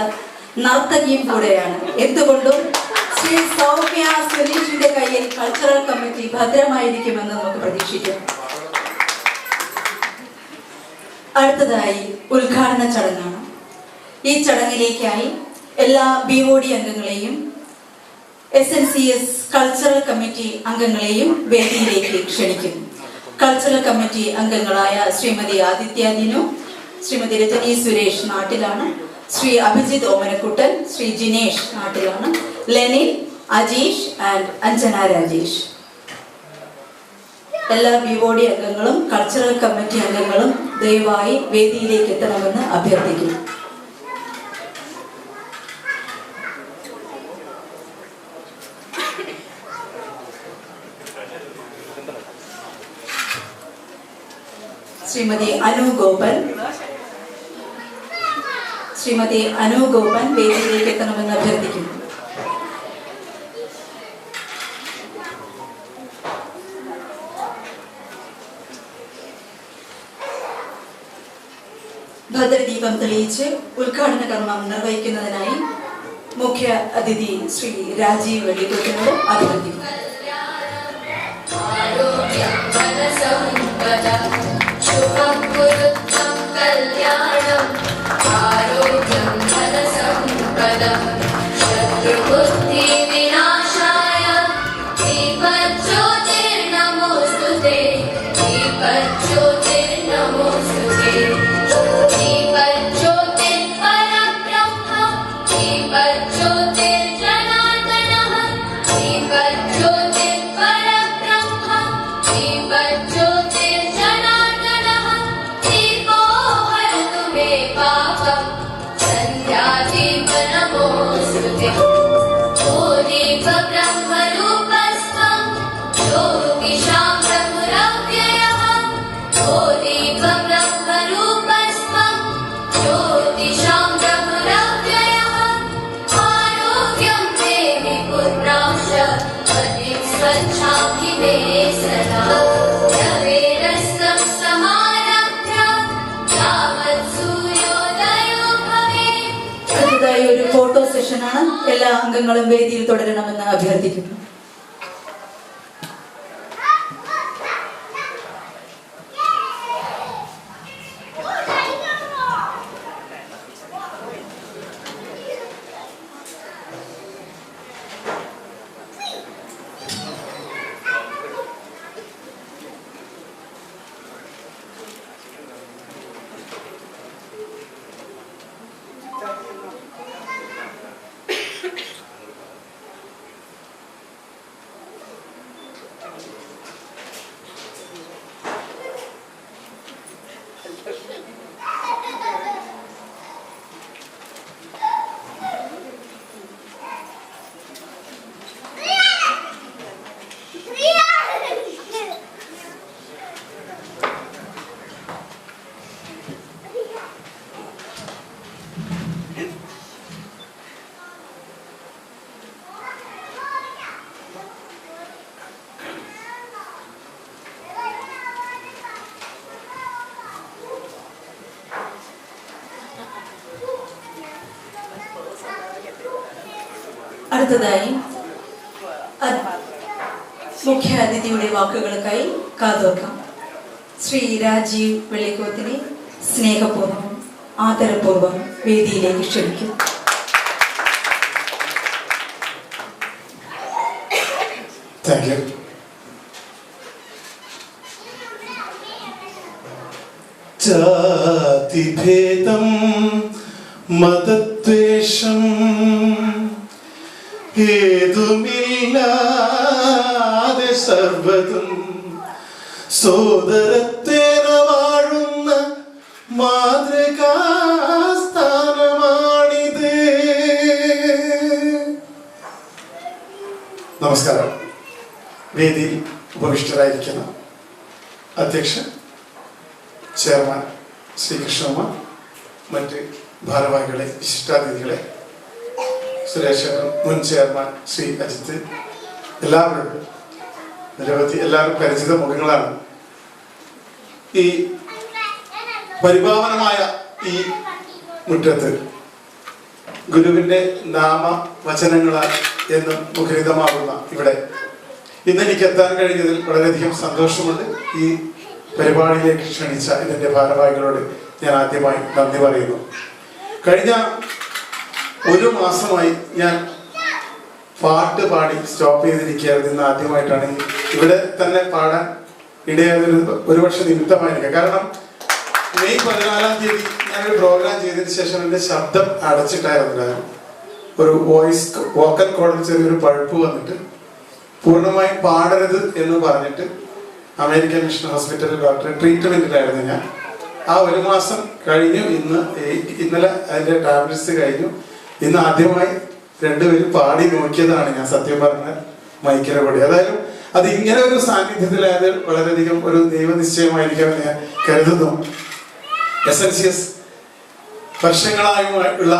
Speaker 2: നർത്തകിയും കൂടെയാണ്. എന്തുകൊണ്ടും ശ്രീ സൗമ്യ സുനീഷിന്റെ കയ്യിൽ കൾച്ചറൽ കമ്മിറ്റി ഭദ്രമായിരിക്കുമെന്ന് നമുക്ക് പ്രതീക്ഷിക്കാം. അടുത്തതായി ഉദ്ഘാടന ചടങ്ങാണ്. ഈ ചടങ്ങിലേക്കായി എല്ലാ BOD അംഗങ്ങളെയും SNCS കൾച്ചറൽ കമ്മിറ്റി അംഗങ്ങളെയും വേദിയിലേക്ക് ക്ഷണിക്കുന്നു. കൾച്ചറൽ കമ്മിറ്റി അംഗങ്ങളായ ശ്രീമതി ആദിത്യ ദിനു, ശ്രീമതി രജനി സുരേഷ് നാട്ടിലാണ്, ശ്രീ അഭിജിത്ത് ഓമനക്കുട്ടൻ, ശ്രീ ജിനേഷ് നാട്ടിലാണ്, ലെനിൻ, അജീഷ് ആൻഡ് അഞ്ജന രാജേഷ്. എല്ലാ BOD അംഗങ്ങളും കൾച്ചറൽ കമ്മിറ്റി അംഗങ്ങളും ദയവായി വേദിയിലേക്ക് എത്തണമെന്ന് അഭ്യർത്ഥിക്കുന്നു. ശ്രീമതി അനു ഗോപൻ വേദിയിലേക്ക് എത്തണമെന്ന് അഭ്യർത്ഥിക്കുന്നു. ഭദ്രദീപം തെളിയിച്ച് ഉദ്ഘാടന കർമ്മം നിർവഹിക്കുന്നതിനായി മുഖ്യ അതിഥി ശ്രീ രാജീവ് വെള്ളിക്കൊത്തിനോട് അഭ്യർത്ഥിക്കുന്നു.
Speaker 5: शुभं कुरुत्वं कल्याणम् आरोग्यं धनसम्पदं शत्रुबुद्धिविनाशाय दीपज्योतिर्नमोऽस्तुते दीपज्योतिर्नमोऽस्तुते दीपज्योतिर्परब्रह्म दीपज्योतिर्जनार्दनः दीपज्योतिर्परब्रह्म दीपज्योतिर्जनार्दनः दीपो हरतु मे पापं शुभे सदा रवेरस्तं समारभ्य यावत् सूर्योदयो भवेत्.
Speaker 2: അടുത്തതായി ഒരു ഫോട്ടോ സെഷനാണ്. എല്ലാ അംഗങ്ങളും വേദിയിൽ തുടരണമെന്ന് അഭ്യർത്ഥിക്കുന്നു. അടുത്തതായി മുഖ്യ അതിഥിയുടെ വാക്കുകൾക്കായി കാതോർക്കാം. ശ്രീ രാജീവ് വെള്ളിക്കോത്തിനെ സ്നേഹപൂർവ്വം ആദരപൂർവ്വം വേദിയിലേക്ക് ക്ഷണിക്കും.
Speaker 6: Thank you. ജാതിഭേദം മതദ്വേഷം ഏതുമില്ലാതെ സർവ്വതും സോദരത്തേന വാഴുന്ന മാതൃകാസ്ഥാനമാണിത്. നമസ്കാരം. വേദിയിൽ ഉപവിഷ്ടരായിരിക്കുന്ന അധ്യക്ഷൻ, ചെയർമാൻ ശ്രീ കൃഷ്ണകുമാർ, മറ്റ് ഭാരവാഹികളെ, വിശിഷ്ടാതിഥികളെ, സുരേഷ് മുൻ ചെയർമാൻ ശ്രീ അജിത്ത്, എല്ലാവരും നിരവധി എല്ലാവരും പരിചിത മുഖങ്ങളാണ്. ഈ പരിപാവനമായ ഈ മുറ്റത്ത് ഗുരുവിന്റെ നാമവചനങ്ങളാൽ എന്നും മുഖരിതമാകുന്ന ഇവിടെ ഇന്ന് എനിക്ക് എത്താൻ കഴിഞ്ഞതിൽ വളരെയധികം സന്തോഷമുണ്ട്. ഈ പരിപാടിയിലേക്ക് ക്ഷണിച്ച ഇതിന്റെ ഭാരവാഹികളോട് ഞാൻ ആദ്യമായി നന്ദി പറയുന്നു. കഴിഞ്ഞ ഒരു മാസമായി ഞാൻ പാട്ട് പാടി സ്റ്റോപ്പ് ചെയ്തിരിക്കുകയായിരുന്നു. ഇന്ന് ആദ്യമായിട്ടാണ് ഇവിടെ തന്നെ പാടാൻ ഇടയായതൊരു ഒരുപക്ഷെ നിമിത്തമായിരിക്കാം. കാരണം മെയ് 14-ാം തീയതി ഞാനൊരു പ്രോഗ്രാം ചെയ്തതിന് ശേഷം എൻ്റെ ശബ്ദം അടച്ചിട്ടായിരുന്നു. ഒരു വോക്കൽ കോഡിൽ ചെറിയൊരു പഴുപ്പ് വന്നിട്ട് പൂർണ്ണമായും പാടരുത് എന്ന് പറഞ്ഞിട്ട് അമേരിക്കൻ മിഷൻ ഹോസ്പിറ്റലിൽ ഡോക്ടറെ ട്രീറ്റ്മെന്റിലായിരുന്നു ഞാൻ. ആ ഒരു മാസം കഴിഞ്ഞു. ഇന്നലെ അതിന്റെ ടാബ്ലറ്റ്സ് കഴിഞ്ഞു. ഇന്ന് ആദ്യമായി രണ്ടുപേരും പാടി നോക്കിയതാണ് ഞാൻ, സത്യം പറഞ്ഞാൽ മൈക്കിലെ പാടി. അതായത് അത് ഇങ്ങനെ ഒരു സാന്നിധ്യത്തിലായത് വളരെയധികം ഒരു ദൈവനിശ്ചയമായിരിക്കുമെന്ന് ഞാൻ കരുതുന്നു. SNCS വർഷങ്ങളായുള്ള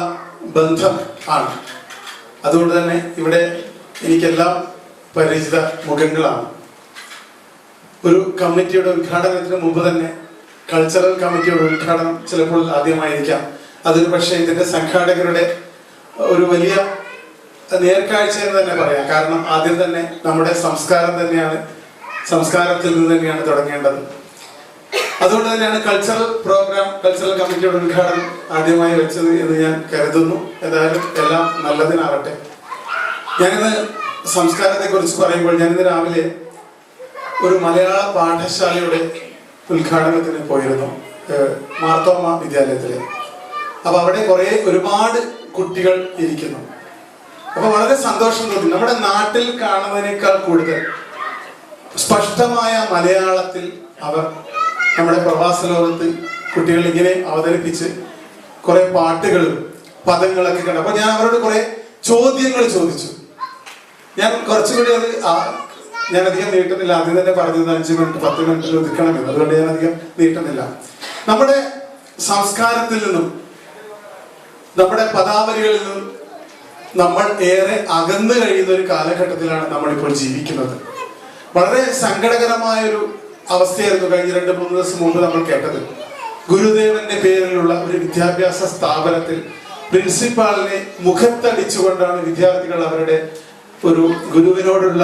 Speaker 6: ബന്ധം ആണ്. അതുകൊണ്ട് തന്നെ ഇവിടെ എനിക്കെല്ലാം പരിചിത മുഖങ്ങളാണ്. ഒരു കമ്മിറ്റിയുടെ ഉദ്ഘാടനത്തിന് മുമ്പ് തന്നെ കൾച്ചറൽ കമ്മിറ്റിയുടെ ഉദ്ഘാടനം ചിലപ്പോൾ ആദ്യമായിരിക്കാം. അതൊരു പക്ഷേ ഇതിന്റെ സംഘാടകരുടെ ഒരു വലിയ നേർക്കാഴ്ച എന്ന് തന്നെ പറയാം. കാരണം ആദ്യം തന്നെ നമ്മുടെ സംസ്കാരത്തിൽ നിന്ന് തന്നെയാണ് തുടങ്ങേണ്ടത്. അതുകൊണ്ട് തന്നെയാണ് കൾച്ചറൽ കമ്മിറ്റിയുടെ ഉദ്ഘാടനം ആദ്യമായി വെച്ചത് എന്ന് ഞാൻ കരുതുന്നു. ഏതായാലും എല്ലാം നല്ലതിനാവട്ടെ. ഞാനിന്ന് സംസ്കാരത്തെ കുറിച്ച് പറയുമ്പോൾ ഞാനിന്ന് രാവിലെ ഒരു മലയാള പാഠശാലയുടെ ഉദ്ഘാടനത്തിന് പോയിരുന്നു, മാർത്തോമ വിദ്യാലയത്തില്. അപ്പൊ അവിടെ ഒരുപാട് കുട്ടികൾ ഇരിക്കുന്നു. അപ്പൊ വളരെ സന്തോഷം തോന്നി. നമ്മുടെ നാട്ടിൽ കാണുന്നതിനേക്കാൾ കൂടുതൽ സ്പഷ്ടമായ മലയാളത്തിൽ അവർ നമ്മുടെ പ്രവാസ ലോകത്ത് കുട്ടികൾ ഇങ്ങനെ അവതരിപ്പിച്ച് കുറെ പാട്ടുകളും പദങ്ങളൊക്കെ കണ്ടു. അപ്പൊ ഞാൻ അവരോട് കുറെ ചോദ്യങ്ങൾ ചോദിച്ചു. ഞാൻ കുറച്ചുകൂടി ഞാൻ അധികം നീട്ടുന്നില്ല. ആദ്യം തന്നെ പറഞ്ഞത് 5 മിനിറ്റ് 10 മിനിറ്റിൽ ഒതുക്കണമെന്ന്. അതുകൊണ്ട് ഞാൻ അധികം നീട്ടുന്നില്ല. നമ്മുടെ സംസ്കാരത്തിൽ നിന്നും നമ്മുടെ പദാവലികളിൽ നിന്നും നമ്മൾ ഏറെ അകന്നു കഴിയുന്ന ഒരു കാലഘട്ടത്തിലാണ് നമ്മളിപ്പോൾ ജീവിക്കുന്നത്. വളരെ സങ്കടകരമായൊരു അവസ്ഥയായിരുന്നു കഴിഞ്ഞ 2-3 ദിവസം മുമ്പ് നമ്മൾ കേട്ടത്. ഗുരുദേവന്റെ പേരിലുള്ള ഒരു വിദ്യാഭ്യാസ സ്ഥാപനത്തിൽ പ്രിൻസിപ്പാളിനെ മുഖത്തടിച്ചുകൊണ്ടാണ് വിദ്യാർത്ഥികൾ അവരുടെ ഒരു ഗുരുവിനോടുള്ള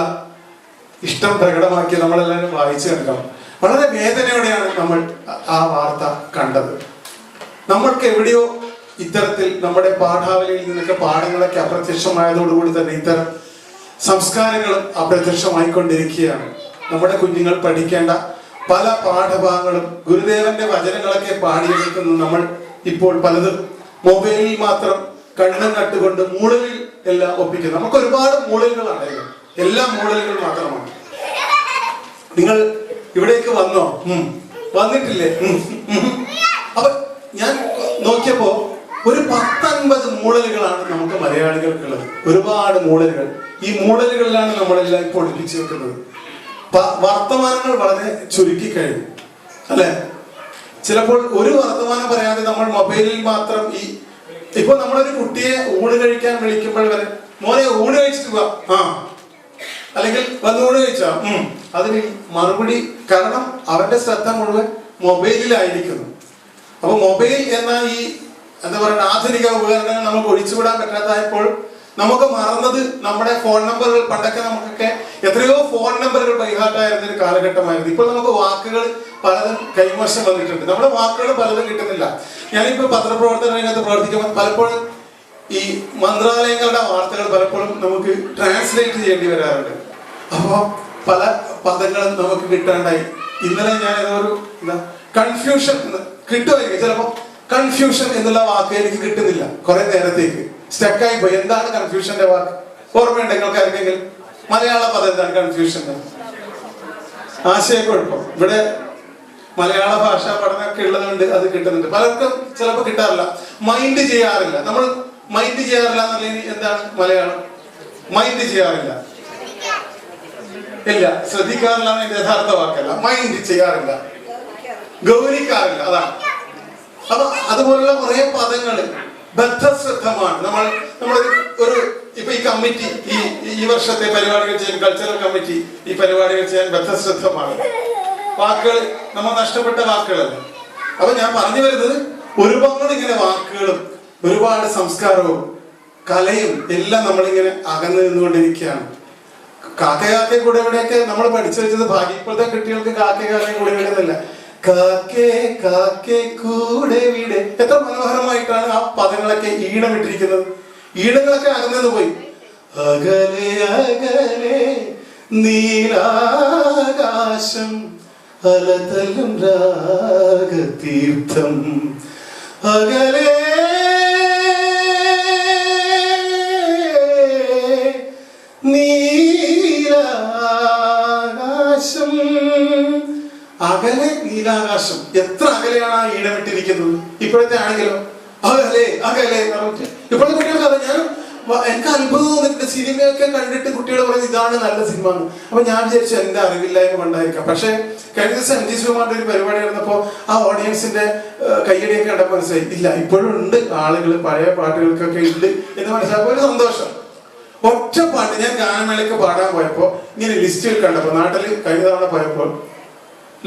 Speaker 6: ഇഷ്ടം പ്രകടമാക്കി നമ്മളെല്ലാവരും വായിച്ചു കണ്ടത്. വളരെ വേദനയോടെയാണ് നമ്മൾ ആ വാർത്ത കണ്ടത്. നമ്മൾക്ക് എവിടെയോ ഇത്തരത്തിൽ നമ്മുടെ പാഠാവലിയിൽ നിന്നൊക്കെ പാഠങ്ങളൊക്കെ അപ്രത്യക്ഷമായതോടുകൂടി തന്നെ ഇത്തരം സംസ്കാരങ്ങളും അപ്രത്യക്ഷമായിക്കൊണ്ടിരിക്കുകയാണ്. നമ്മുടെ കുഞ്ഞുങ്ങൾ പഠിക്കേണ്ട പല പാഠഭാഗങ്ങളും ഗുരുദേവന്റെ വചനങ്ങളൊക്കെ പാടിയെടുക്കുന്നത് നമ്മൾ ഇപ്പോൾ പലതും മൊബൈലിൽ മാത്രം കണ്ണും നട്ടുകൊണ്ട് മൂളലിൽ എല്ലാം ഒപ്പിക്കുന്നു. നമുക്ക് ഒരുപാട് മൂളലുകളാണ്, എല്ലാം മൂളലുകൾ മാത്രമാണ്. നിങ്ങൾ ഇവിടേക്ക് വന്നോ? വന്നിട്ടില്ലേ? അപ്പൊ ഞാൻ നോക്കിയപ്പോ ഒരു 10-50 മൂളലുകളാണ് നമുക്ക് മലയാളികൾക്കുള്ളത്. ഒരുപാട് മൂളലുകൾ. ഈ മൂളലുകളിലാണ് നമ്മളെല്ലാം ഇപ്പോൾ ഒളിപ്പിച്ചു വെക്കുന്നത്. വർത്തമാനങ്ങൾ വളരെ ചുരുക്കി കഴിഞ്ഞു അല്ലെ? ചിലപ്പോൾ ഒരു വർത്തമാനം പറയാതെ നമ്മൾ മൊബൈലിൽ മാത്രം ഇപ്പൊ നമ്മളൊരു കുട്ടിയെ ഊണ് കഴിക്കാൻ വിളിക്കുമ്പോൾ വരെ മോനെ ഊണ് കഴിച്ചിട്ട് പോവാ, അല്ലെങ്കിൽ വന്ന് ഊണ് കഴിച്ചാ അതിന് മറുപടി, കാരണം അവന്റെ ശ്രദ്ധ മുഴുവൻ മൊബൈലിലായിരിക്കുന്നു. അപ്പൊ മൊബൈൽ എന്ന ഈ എന്താ പറയുക ആധുനിക ഉപകരണങ്ങൾ നമുക്ക് ഒഴിച്ചുവിടാൻ പറ്റാത്തപ്പോൾ നമുക്ക് മറന്നത് നമ്മുടെ ഫോൺ നമ്പറുകൾ. പണ്ടൊക്കെ നമുക്കൊക്കെ എത്രയോ ഫോൺ നമ്പറുകൾ ബൈഹാർട്ടായിരുന്ന ഒരു കാലഘട്ടമായിരുന്നു. ഇപ്പോൾ നമുക്ക് വാക്കുകൾ പലതും കൈമോശം വന്നിട്ടുണ്ട്. നമ്മുടെ വാക്കുകൾ പലതും കിട്ടുന്നില്ല. ഞാനിപ്പോ പത്രപ്രവർത്തന രംഗത്ത് പ്രവർത്തിക്കുമ്പോൾ പലപ്പോഴും ഈ മന്ത്രാലയങ്ങളുടെ വാർത്തകൾ പലപ്പോഴും നമുക്ക് ട്രാൻസ്ലേറ്റ് ചെയ്യേണ്ടി വരാറുണ്ട്. അപ്പോൾ പല പദങ്ങളും നമുക്ക് കിട്ടാണ്ടായി. ഇന്നലെ ഞാൻ ഏതൊരു കൺഫ്യൂഷൻ കിട്ടുമായിരിക്കും. ചിലപ്പോ കൺഫ്യൂഷൻ എന്നുള്ള വാക്ക് എനിക്ക് കിട്ടുന്നില്ല, കുറെ നേരത്തേക്ക് സ്റ്റക്കായി പോയി. എന്താണ് കൺഫ്യൂഷന്റെ വാക്ക്? ഓർമ്മയുണ്ട് നിങ്ങൾക്ക് ആർക്കെങ്കിലും? മലയാള പദം എന്താണ് കൺഫ്യൂഷന്റെ? ആശയക്കുഴപ്പം. ഇവിടെ മലയാള ഭാഷാ പഠനമൊക്കെ ഉള്ളതുകൊണ്ട് അത് കിട്ടുന്നുണ്ട്. പലർക്കും ചിലപ്പോൾ കിട്ടാറില്ല. മൈൻഡ് ചെയ്യാറില്ല. നമ്മൾ മൈൻഡ് ചെയ്യാറില്ല എന്നുള്ളതിന് എന്താണ് മലയാളം? മൈൻഡ് ചെയ്യാറില്ല, ഇല്ല, ശ്രദ്ധിക്കാറില്ല എന്റെ യഥാർത്ഥ വാക്കല്ല. മൈൻഡ് ചെയ്യാറില്ല, ഗൗനിക്കാറില്ല, അതാണ്. അപ്പൊ അതുപോലുള്ള കുറെ പദങ്ങള് ബദ്ധശ്രദ്ധമാണ്. നമ്മളൊരു ഇപ്പൊ ഈ കമ്മിറ്റി ഈ വർഷത്തെ പരിപാടികൾ ചെയ്യാൻ, കൾച്ചറൽ കമ്മിറ്റി ഈ പരിപാടികൾ ചെയ്യാൻ ബദ്ധശ്രദ്ധമാണ്. വാക്കുകൾ നമ്മൾ നഷ്ടപ്പെട്ട വാക്കുകളല്ല. അപ്പൊ ഞാൻ പറഞ്ഞു വരുന്നത് ഒരുപാട് ഇങ്ങനെ വാക്കുകളും ഒരുപാട് സംസ്കാരവും കലയും എല്ലാം നമ്മളിങ്ങനെ അകന്നു നിന്നുകൊണ്ടിരിക്കുകയാണ്. കാക്കയാക്കെ കൂടെ ഇവിടെയൊക്കെ നമ്മൾ പഠിച്ചു വെച്ചത് ഭാഗ്യം. ഇപ്പോഴത്തെ കുട്ടികൾക്ക് കാക്കയാക്കെ കൂടെ വിടുന്നില്ല. കാക്കേ കാക്കേ കൂടെ വീട്. എത്ര മനോഹരമായിട്ടാണ് ആ പദങ്ങളൊക്കെ ഈണമിട്ടിരിക്കുന്നത്. ഈണങ്ങളൊക്കെ അകന്നു പോയി. അകലെ അകലെ നീലാകാശം അലതല്ലും രാഗതീർത്ഥം അകലെ നീലാകാശം. അകലെ നീലാകാശം. എത്ര അകലെയാണ് ആ ഈടമിട്ടിരിക്കുന്നത്. ഇപ്പോഴത്തെ ആണെങ്കിലോ അകലെ അകലെ. ഇപ്പോഴത്തെ കുട്ടികൾക്ക് അത് എനിക്ക് അത്ഭുതം തോന്നിട്ടുണ്ട്. സിനിമയൊക്കെ കണ്ടിട്ട് കുട്ടികൾ പറയുന്നത് ഇതാണ് നല്ല സിനിമ എന്ന്. അപ്പൊ ഞാൻ വിചാരിച്ചു എന്റെ അറിവില്ലായ്മ കൊണ്ടായിരിക്കാം. പക്ഷെ കഴിഞ്ഞ ദിവസം MG ശ്രീകുമാറിന്റെ ഒരു പരിപാടി നടന്നപ്പോ ആ ഓഡിയൻസിന്റെ കയ്യടിയൊക്കെ കണ്ടപ്പോൾ മനസ്സിലായി, ഇല്ല ഇപ്പോഴും ഉണ്ട് ആളുകൾ പഴയ പാട്ടുകൾക്കൊക്കെ ഉണ്ട് എന്ന് മനസ്സിലാക്കുമ്പോൾ ഒരു സന്തോഷം. ഒറ്റ പാട്ട് ഞാൻ ഗാനമേളയ്ക്ക് പാടാൻ പോയപ്പോ ഇങ്ങനെ ലിസ്റ്റിൽ കണ്ടപ്പോ, നാട്ടില് കഴിഞ്ഞ തവണ പോയപ്പോൾ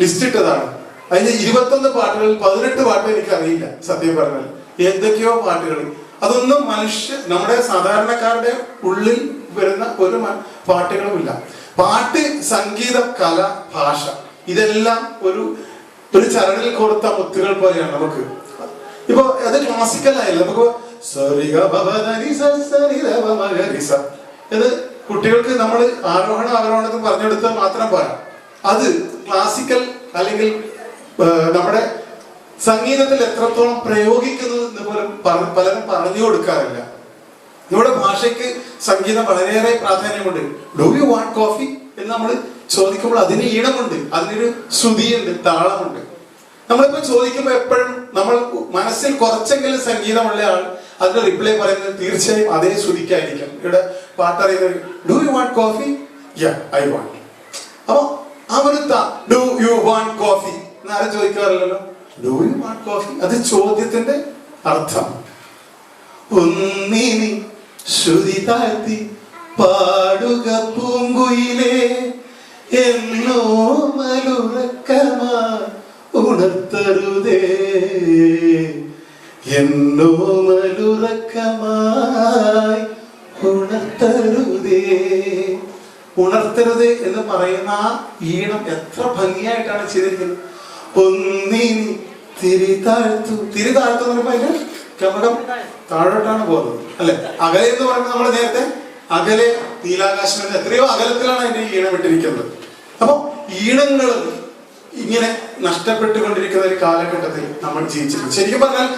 Speaker 6: ലിസ്റ്റ് ഇട്ടതാണ്. അതിന് 21 പാട്ടുകളിൽ 18 പാട്ട് എനിക്ക് അറിയില്ല സത്യം പറഞ്ഞാൽ. എന്തൊക്കെയോ പാട്ടുകൾ. അതൊന്നും നമ്മുടെ സാധാരണക്കാരുടെ ഉള്ളിൽ വരുന്ന ഒരു പാട്ടുകളുമില്ല. പാട്ട്, സംഗീതം, കല, ഭാഷ ഇതെല്ലാം ഒരു ചരടിൽ കൊടുത്ത മുത്തുകൾ പോലെയാണ് നമുക്ക്. ഇപ്പൊ അത് ക്ലാസിക്കൽ ആയില്ല. നമുക്ക് ഇത് കുട്ടികൾക്ക് നമ്മൾ ആരോഹണം അവരോഹണത്തിൽ പറഞ്ഞെടുത്താൽ മാത്രം പോരാ. അത് ക്ലാസിക്കൽ അല്ലെങ്കിൽ നമ്മുടെ സംഗീതത്തിൽ എത്രത്തോളം പ്രയോഗിക്കുന്നത് എന്ന് പോലും പലരും പറഞ്ഞു കൊടുക്കാറില്ല. നമ്മുടെ ഭാഷയ്ക്ക് സംഗീതം വളരെയേറെ പ്രാധാന്യമുണ്ട്. ഡു യു വാണ്ട് കോഫി എന്ന് നമ്മൾ ചോദിക്കുമ്പോൾ അതിന് ഈണമുണ്ട്, അതിനൊരു ശ്രുതിയുണ്ട്, താളമുണ്ട്. നമ്മളിപ്പോ ചോദിക്കുമ്പോൾ എപ്പോഴും നമ്മൾ മനസ്സിൽ കുറച്ചെങ്കിലും സംഗീതമുള്ള ആൾ അതിന്റെ റിപ്ലൈ പറയുന്നത് തീർച്ചയായും അതേ ശ്രുതിക്കായിരിക്കും. ഇവിടെ പാട്ടറിയുന്നത് do you want coffee? Yeah I want. അപ്പൊ ഡു യു വാണ്ട് കോഫി എന്നാരും ചോദിക്കാറില്ലല്ലോ. ഡു യു വാണ്ട് കോഫി, അത് ചോദ്യത്തിന്റെ അർത്ഥം. ഒന്നിനി ശ്രുതി താഴ്ത്തി പാടുക പൂങ്കുയിലേ, ഉണർത്തരുതേ എന്നോ മലുറക്കമായി ഉണർത്തരുതേ. ഉണർത്തരുതേ എന്ന് പറയുന്ന ആ ഈണം എത്ര ഭംഗിയായിട്ടാണ് ചെയ്തിരിക്കുന്നത്. ഒന്നിനി തിരിതാഴ്ത്തു. തിരിതാഴ്ത്തു എന്ന് പറയുമ്പോൾ അതിന് കമകം താഴോട്ടാണ് പോകുന്നത് അല്ലെ. അകലെ എന്ന് പറയുമ്പോൾ നമ്മൾ നേരത്തെ അകലെ നീലാകാശം എത്രയോ അകലത്തിലാണ് അതിന്റെ ഈണം ഇട്ടിരിക്കുന്നത്. അപ്പൊ ഈണങ്ങൾ ഇങ്ങനെ നഷ്ടപ്പെട്ടുകൊണ്ടിരിക്കുന്ന ഒരു കാലഘട്ടത്തിൽ നമ്മൾ ജീവിച്ചിരിക്കും. ശരിക്കും പറഞ്ഞാൽ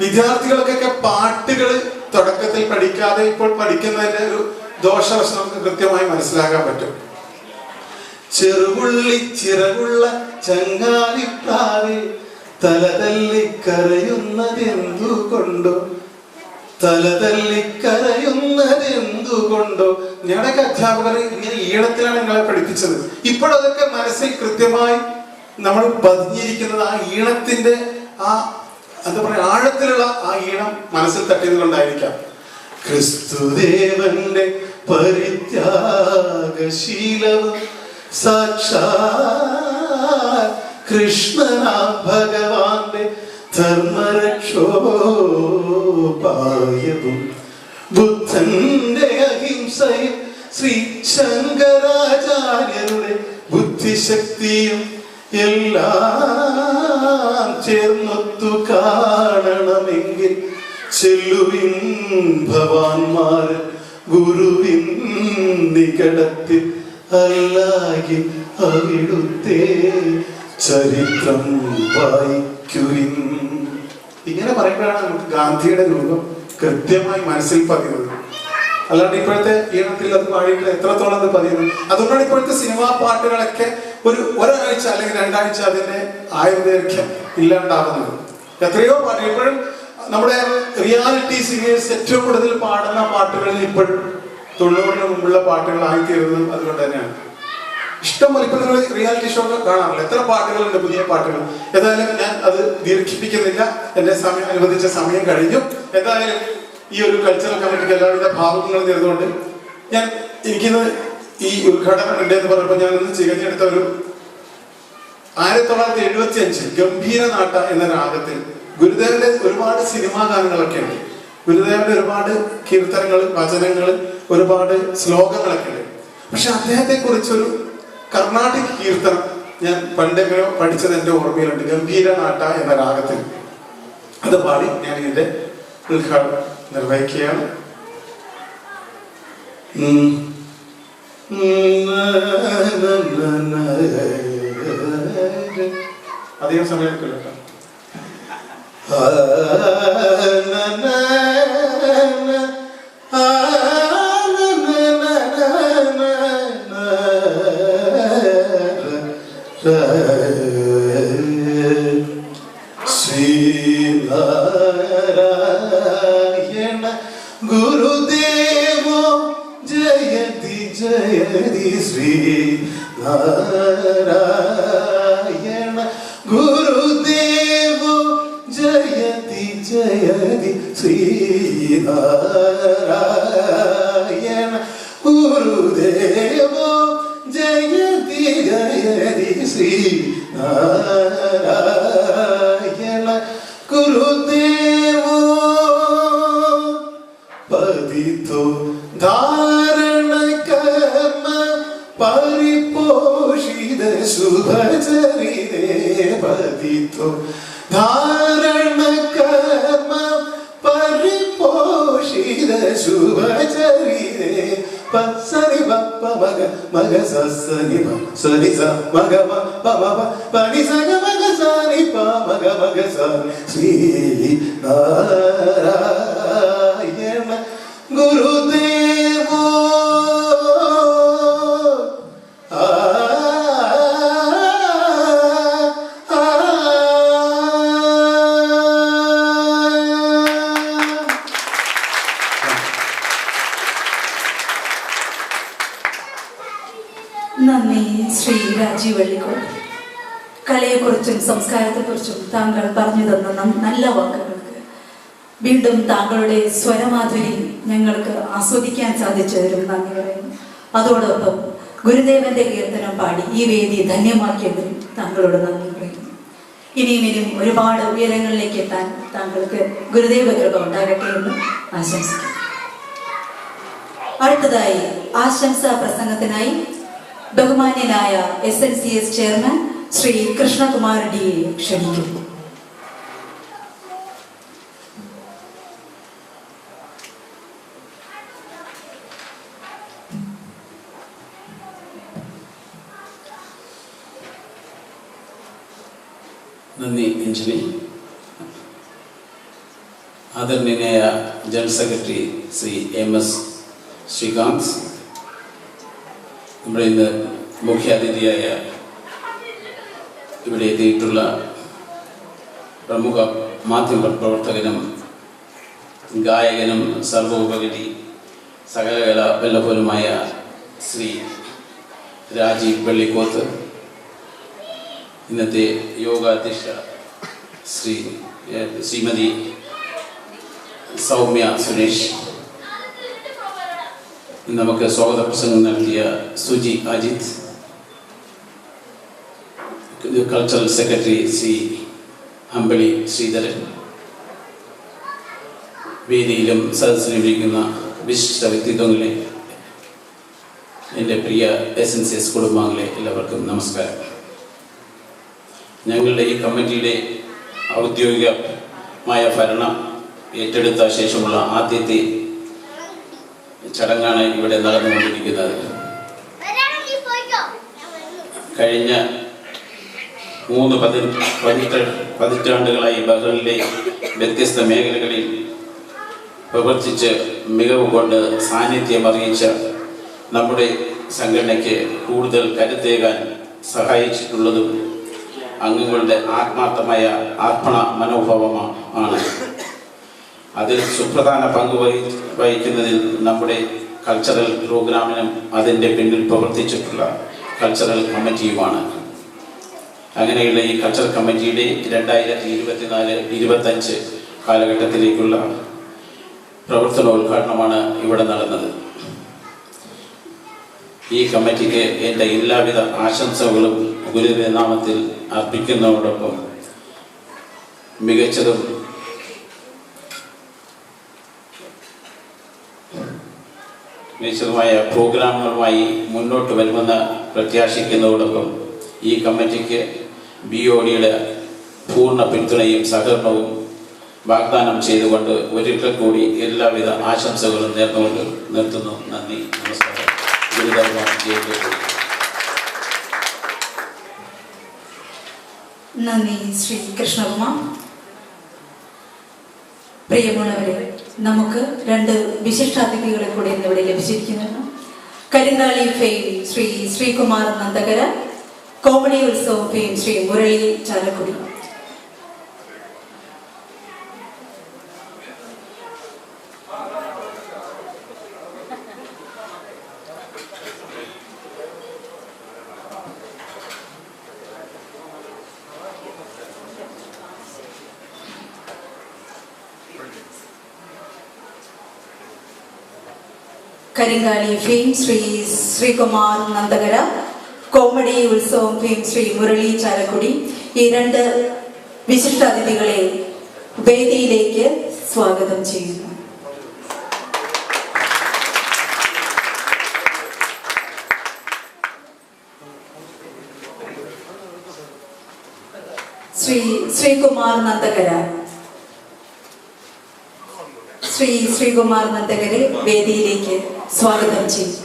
Speaker 6: വിദ്യാർത്ഥികൾക്കൊക്കെ പാട്ടുകൾ തുടക്കത്തിൽ പഠിക്കാതെ ഇപ്പോൾ പഠിക്കുന്നതിന്റെ ഒരു ദോഷവശം നമുക്ക് കൃത്യമായി മനസ്സിലാക്കാൻ പറ്റും. ചെറുപുള്ളി ചിറകുള്ള ചങ്ങാലിപ്രാവേ തലതല്ലി കരയുന്നതെന്തുകൊണ്ടോ, തലതല്ലി കരയുന്നതെന്തുകൊണ്ടോ. ഞങ്ങളുടെ അധ്യാപകർ ഇങ്ങനെ ഈണത്തിലാണ് ഞങ്ങളെ പഠിപ്പിച്ചത്. ഇപ്പോഴതൊക്കെ മനസ്സിൽ കൃത്യമായി നമ്മൾ പതിഞ്ഞിരിക്കുന്നത് ആ ഈണത്തിന്റെ ആ എന്താ പറയാ ആഴത്തിലുള്ള ആ ഈണം മനസ്സിൽ തട്ടിയത് കൊണ്ടായിരിക്കാം. ക്രിസ്തുദേവന്റെ പരിത്യാഗശീലവും സാക്ഷാൽ കൃഷ്ണനാം ഭഗവാന്റെ ധർമ്മരക്ഷോപായവും ബുദ്ധന്റെ അഹിംസയും ശ്രീ ശങ്കരാചാര്യരുടെ ബുദ്ധിശക്തിയും എല്ലാം ചേർന്നൊത്തു കാണണമെങ്കിൽ ചെല്ലുവിൻ ഭവാന്മാരൻ ഗുരുവിൻ നികടത്തിൽ അല്ലാകി അവിടുത്തെ ചരിത്രം വായിക്കുവിൻ. ഇങ്ങനെ പറയുമ്പോഴാണ് നമുക്ക് ഗാന്ധിയുടെ രൂപം കൃത്യമായി മനസ്സിൽ പതിയുന്നത്. അല്ലാണ്ട് ഇപ്പോഴത്തെ ഈണത്തിൽ അത് പാടിയിട്ട് എത്രത്തോളം അത് പതിയുന്നു. അതുകൊണ്ടാണ് ഇപ്പോഴത്തെ സിനിമാ പാട്ടുകളൊക്കെ ഒരാഴ്ച അല്ലെങ്കിൽ 2 ആഴ്ച അതിന്റെ ആയുർദൈർഘ്യം ഇല്ലാണ്ടാവുന്നത്. എത്രയോ പാട്ട് ഇപ്പോഴും നമ്മുടെ റിയാലിറ്റി സിംഗേഴ്സ് ഏറ്റവും കൂടുതൽ പാടുന്ന പാട്ടുകളിൽ ഇപ്പോഴും 90-ന് മുമ്പുള്ള പാട്ടുകളായിത്തീരുന്നത് അതുകൊണ്ട് തന്നെയാണ്. ഇഷ്ടംപോലെ ഇപ്പൊ നിങ്ങൾ റിയാലിറ്റി ഷോ ഒക്കെ കാണാറില്ല, എത്ര പാട്ടുകളുണ്ട്, പുതിയ പാട്ടുകൾ. ഏതായാലും ഞാൻ അത് ദീർഘിപ്പിക്കുന്നില്ല, എന്റെ സമയം അനുവദിച്ച സമയം കഴിഞ്ഞു. എന്തായാലും ഈ ഒരു കൾച്ചറൽ കമ്മിറ്റിക്ക് എല്ലാവിധ ഭാവങ്ങളും നേർന്നുകൊണ്ട് എനിക്കിന്ന് ഈ ഉദ്ഘാടനം ഉണ്ടെന്ന് പറഞ്ഞപ്പോൾ ഞാൻ ഇന്ന് ചികഞ്ഞെടുത്ത ഒരു 1975 ഗംഭീര നാട്ട എന്ന രാഗത്തിൽ ഗുരുദേവന്റെ ഒരുപാട് സിനിമാ ഗാനങ്ങളൊക്കെ ഉണ്ട്. ഗുരുദേവന്റെ ഒരുപാട് കീർത്തനങ്ങൾ, വചനങ്ങൾ, ഒരുപാട് ശ്ലോകങ്ങളൊക്കെ ഉണ്ട്. പക്ഷെ അദ്ദേഹത്തെ കുറിച്ചൊരു കർണാട്ടിക് കീർത്തനം ഞാൻ പണ്ടെങ്കിലും പഠിച്ചത് എന്റെ ഓർമ്മയിലുണ്ട്. ഗംഭീര നാട്ട എന്ന രാഗത്തിൽ അത് പാടി ഞാൻ ഇതിന്റെ ഉദ്ഘാടനം നിർവഹിക്കുകയാണ്. അധികം സമയം എടുക്കില്ല. ശ്രീനാരായണ ഗുരുദേവോ ജയതി ജയതി ശ്രീനാരായണ ഗുരുദേവോ ജയതി ജയതി ശ്രീനാരായണ ഗുരുദേവോ ജയതി ജയതി ശ്രീനാരായണ ഗുരുദേവോ പതിതോ ധാരണ കർമ്മ പരിപോഷിത ശുഭചരിതേ പതിതോ ധാരണ കർമ്മ പരിപോഷിത ശുഭചരിതേ സരി പപ്പ മഗ മഗ സനി സരി സ മഗ പ മ പനി സഗ മഗ സനി പ മഗ മഗ സനി ശ്രീ നാരായണ ഗുരുദേവോ
Speaker 2: നന്ദി ശ്രീ രാജീവ് വള്ളിക്കോട്. കലയെക്കുറിച്ചും സംസ്കാരത്തെക്കുറിച്ചും താങ്കൾ പറഞ്ഞു തന്ന നല്ല വാക്കുകൾക്ക് വീണ്ടും താങ്കളുടെ സ്വരമാധുരി ഞങ്ങൾക്ക് ആസ്വദിക്കാൻ സാധിച്ചതിലും നന്ദി പറയുന്നു. അതോടൊപ്പം ഗുരുദേവന്റെ കീർത്തനം പാടി ഈ വേദി ധന്യമാക്കിയതിനും താങ്കളോട് നന്ദി പറയുന്നു. ഇനിയും ഒരുപാട് ഉയരങ്ങളിലേക്ക് എത്താൻ താങ്കൾക്ക് ഗുരുദേവ കൃപ ഉണ്ടാകട്ടെ എന്ന് ആശംസിക്കുന്നു. അടുത്തതായി ആശംസാ പ്രസംഗത്തിനായി ബഹുമാന്യനായ SNCS chairman Shri Krishnakumar DA ക്ഷണിക്കുന്നു.
Speaker 7: നന്ദി അഞ്ജലി. ആദരണീയനായ general secretary Shri MS Sreekanth, നമ്മുടെ ഇന്ന് മുഖ്യാതിഥിയായ ഇവിടെ എത്തിയിട്ടുള്ള പ്രമുഖ മാധ്യമ പ്രവർത്തകനും ഗായകനും സർവോപരി സകലകല വല്ലഭനുമായ ശ്രീ രാജീവ് വെള്ളിക്കോത്ത്, ഇന്നത്തെ യോഗാധ്യക്ഷ ശ്രീമതി സൗമ്യ സുരേഷ്, നമുക്ക് സ്വാഗത പ്രസംഗം നടത്തിയ സുജി അജിത്, കൾച്ചറൽ സെക്രട്ടറി ശ്രീ അമ്പളി ശ്രീധരൻ, വേദിയിലും സദസ്സിലും ഇരിക്കുന്ന വിശിഷ്ട വ്യക്തിത്വങ്ങളെ, എൻ്റെ പ്രിയ SNCS കുടുംബാംഗങ്ങളെ, എല്ലാവർക്കും നമസ്കാരം. ഞങ്ങളുടെ ഈ കമ്മിറ്റിയുടെ ഔദ്യോഗികമായ ഭരണം ഏറ്റെടുത്ത ശേഷമുള്ള ആദ്യത്തെ ചടങ്ങാണ് ഇവിടെ നടന്നുകൊണ്ടിരിക്കുന്നത്. കഴിഞ്ഞ 3 പതിറ്റാണ്ടുകളായി ബഹ്റിനിലെ വ്യത്യസ്ത മേഖലകളിൽ പ്രവർത്തിച്ച് മികവ് കൊണ്ട് സാന്നിധ്യം അറിയിച്ച നമ്മുടെ സംഘടനയ്ക്ക് കൂടുതൽ കരുത്തേകാൻ സഹായിച്ചിട്ടുള്ളതും അംഗങ്ങളുടെ ആത്മാർത്ഥമായ അർപ്പണ മനോഭാവമാണ്. അതിൽ സുപ്രധാന പങ്ക് വഹിക്കുന്നതിൽ നമ്മുടെ കൾച്ചറൽ പ്രോഗ്രാമിനും അതിൻ്റെ പിന്നിൽ പ്രവർത്തിച്ചിട്ടുള്ള കൾച്ചറൽ കമ്മിറ്റിയുമാണ്. അങ്ങനെയുള്ള ഈ കൾച്ചറൽ കമ്മിറ്റിയുടെ 2024-25 കാലഘട്ടത്തിലേക്കുള്ള പ്രവർത്തനോദ്ഘാടനമാണ് ഇവിടെ നടന്നത്. ഈ കമ്മിറ്റിക്ക് എൻ്റെ എല്ലാവിധ ആശംസകളും ഗുരുവിന്റെ നാമത്തിൽ അർപ്പിക്കുന്നതോടൊപ്പം മികച്ചതും മികച്ചതുമായ പ്രോഗ്രാമുകളുമായി മുന്നോട്ട് വരുമെന്ന് പ്രത്യാശിക്കുന്നതോടൊപ്പം ഈ കമ്മിറ്റിക്ക് BODയുടെ പൂർണ്ണ പിന്തുണയും സഹകരണവും വാഗ്ദാനം ചെയ്തുകൊണ്ട് ഒരിക്കൽ കൂടി എല്ലാവിധ ആശംസകളും നേർന്നുകൊണ്ട് നിർത്തുന്നു. നന്ദി, നമസ്കാരം.
Speaker 2: നന്ദി ശ്രീ കൃഷ്ണകുമാർ. പ്രിയമുള്ളവരെ, നമുക്ക് 2 വിശിഷ്ടാതിഥികളെ കൂടെ ഇന്നിവിടെ ലഭിച്ചിരിക്കുന്നു. Karinkali fame Shri Sreekumar Nandakara, comedy Utsavam fame Shri Murali Chalakudy. Karinkali fame Shri Sreekumar Nandakara, comedy Utsavam fame Shri Murali Chalakudy. ഈ 2 വിശിഷ്ടാതിഥികളെ വേദിയിലേക്ക് സ്വാഗതം ചെയ്യുന്നു. ശ്രീ ശ്രീകുമാർ നന്ദകര, ശ്രീകുമാർ നന്ദകരെ വേദിയിലേക്ക് സ്വാഗതം ചെയ്യുന്നു.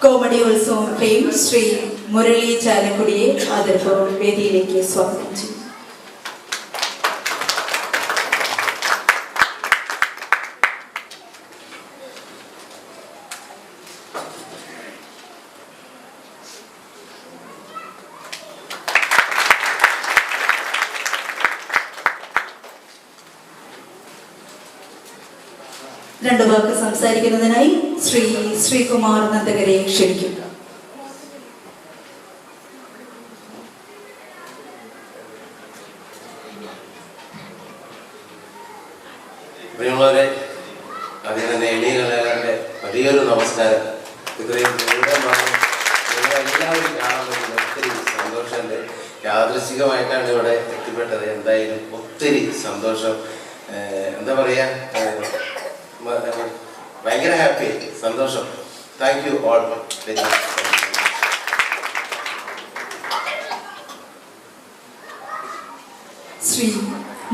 Speaker 2: കോമഡി ഉത്സവം ഫെയിം ശ്രീ മുരളി ചാലക്കുടിയെ ആദരപൂർവ്വം വേദിയിലേക്ക് സ്വാഗതം ചെയ്യും. രണ്ടു വാക്ക് സംസാരിക്കുന്നതിനായി ശ്രീ ശ്രീകുമാർ നന്ദകരെ ക്ഷണിക്കുന്നു.
Speaker 8: പ്രിയമുള്ളവരെ, അതിന് തന്നെ എളിയ കലാകാരൻ്റെ വലിയൊരു നമസ്കാരം. ഇത്രയും നിങ്ങളെല്ലാവരും കാണാൻ പറ്റുന്ന ഒത്തിരി സന്തോഷമുണ്ട്. യാദൃശികമായിട്ടാണ് ഇവിടെ എത്തിപ്പെട്ടത്. എന്തായാലും ഒത്തിരി സന്തോഷം. എന്താ പറയുക, ഭയങ്കര ഹാപ്പി, സന്തോഷം. Thank you all very much.
Speaker 2: Shri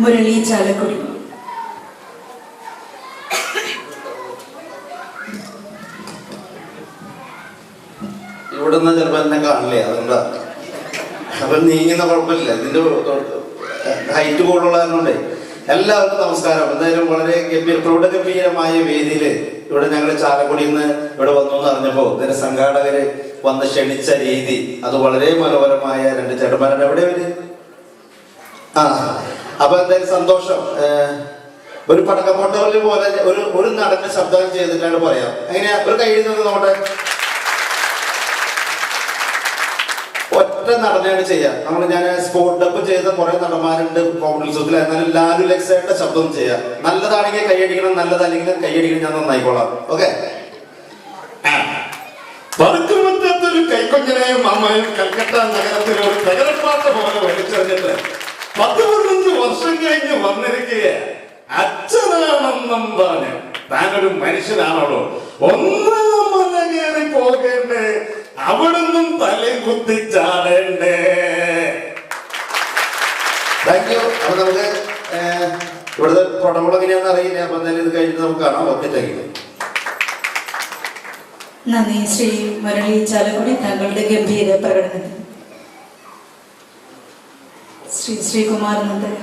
Speaker 2: Murali Chalakudy.
Speaker 9: ഇവിടുന്ന് ചിലപ്പോൾ എന്നെ കാണില്ലേ, അതുകൊണ്ടാ. അപ്പം നീങ്ങുന്ന കുഴപ്പമില്ല, ഇതിൻ്റെ ഹൈറ്റ് കൂടുതലുള്ളതുകൊണ്ടേ. എല്ലാവർക്കും നമസ്കാരം. എന്തായാലും വളരെ പ്രൗഢഗംഭീരമായ വേദിയിൽ ഇവിടെ ഞങ്ങൾ ചാലക്കുടിയിൽ നിന്ന് ഇവിടെ വന്നു എന്ന് അറിഞ്ഞപ്പോൾ ഇതിന്റെ സംഘാടകര് വന്ന് ക്ഷണിച്ച രീതി അത് വളരെ മനോഹരമായ രണ്ട് ചേട്ടന്മാരുടെ എവിടെ വരും. അപ്പൊ എന്തായാലും സന്തോഷം. ഒരു പടക്കപ്പൊട്ടവല് പോലെ ഒരു നടന്റെ ശബ്ദം ചെയ്തിട്ടാണ് പറയാം. എങ്ങനെയാ ഒരു കയ്യിൽ നിന്ന് നമ്മുടെ ഒറ്റ നടനെയാണ് ചെയ്യാം. ഞാൻ സ്പോട്ട് ഡബ് ചെയ്ത കുറെ നടന്മാരുണ്ട് കോമഡിൽസത്തിൽ. എന്നാലും ലാലു ലക്സയുടെ ശബ്ദം ചെയ്യാം. നല്ലതാണെങ്കിൽ കൈയടിക്കണം, നല്ലതല്ലെങ്കിൽ കൈയടിക്കണം. ഞാൻ നന്നായിക്കോളാം. ഓക്കെ.
Speaker 6: പറക്കുമറ്റത്തൊരു കൈക്കൊഞ്ഞനെയും അമ്മയും കൽക്കട്ട നഗരത്തിൽ ഒരു തകരപ്പാട്ട് പോലെ വലിച്ചെറിഞ്ഞിട്ട് 10-15 വർഷം കഴിഞ്ഞ് വന്നിരിക്കുക അച്ഛനാണെന്നും പറഞ്ഞ് താനൊരു മനുഷ്യനാണല്ലോ, ഒന്നാം മല കയറി പോകേണ്ടേ, അവിടുന്നും തലയും കുത്തിച്ചാടേണ്ടേ.
Speaker 9: Thank you. അപ്പൊ നമുക്ക് ഇവിടുത്തെ പ്രോട്ടോകോൾ എങ്ങനെയാണെന്ന് അറിയില്ല. അപ്പൊ എന്തായാലും ഇത് കഴിഞ്ഞിട്ട് നമുക്ക് കാണാം. Okay, thank you.
Speaker 2: നന്ദി ശ്രീ മുരളി ചാലക്കുടി, താങ്കളുടെ ഗംഭീര പ്രകടനത്തിന്. ശ്രീ ശ്രീകുമാർ നന്ദൻ.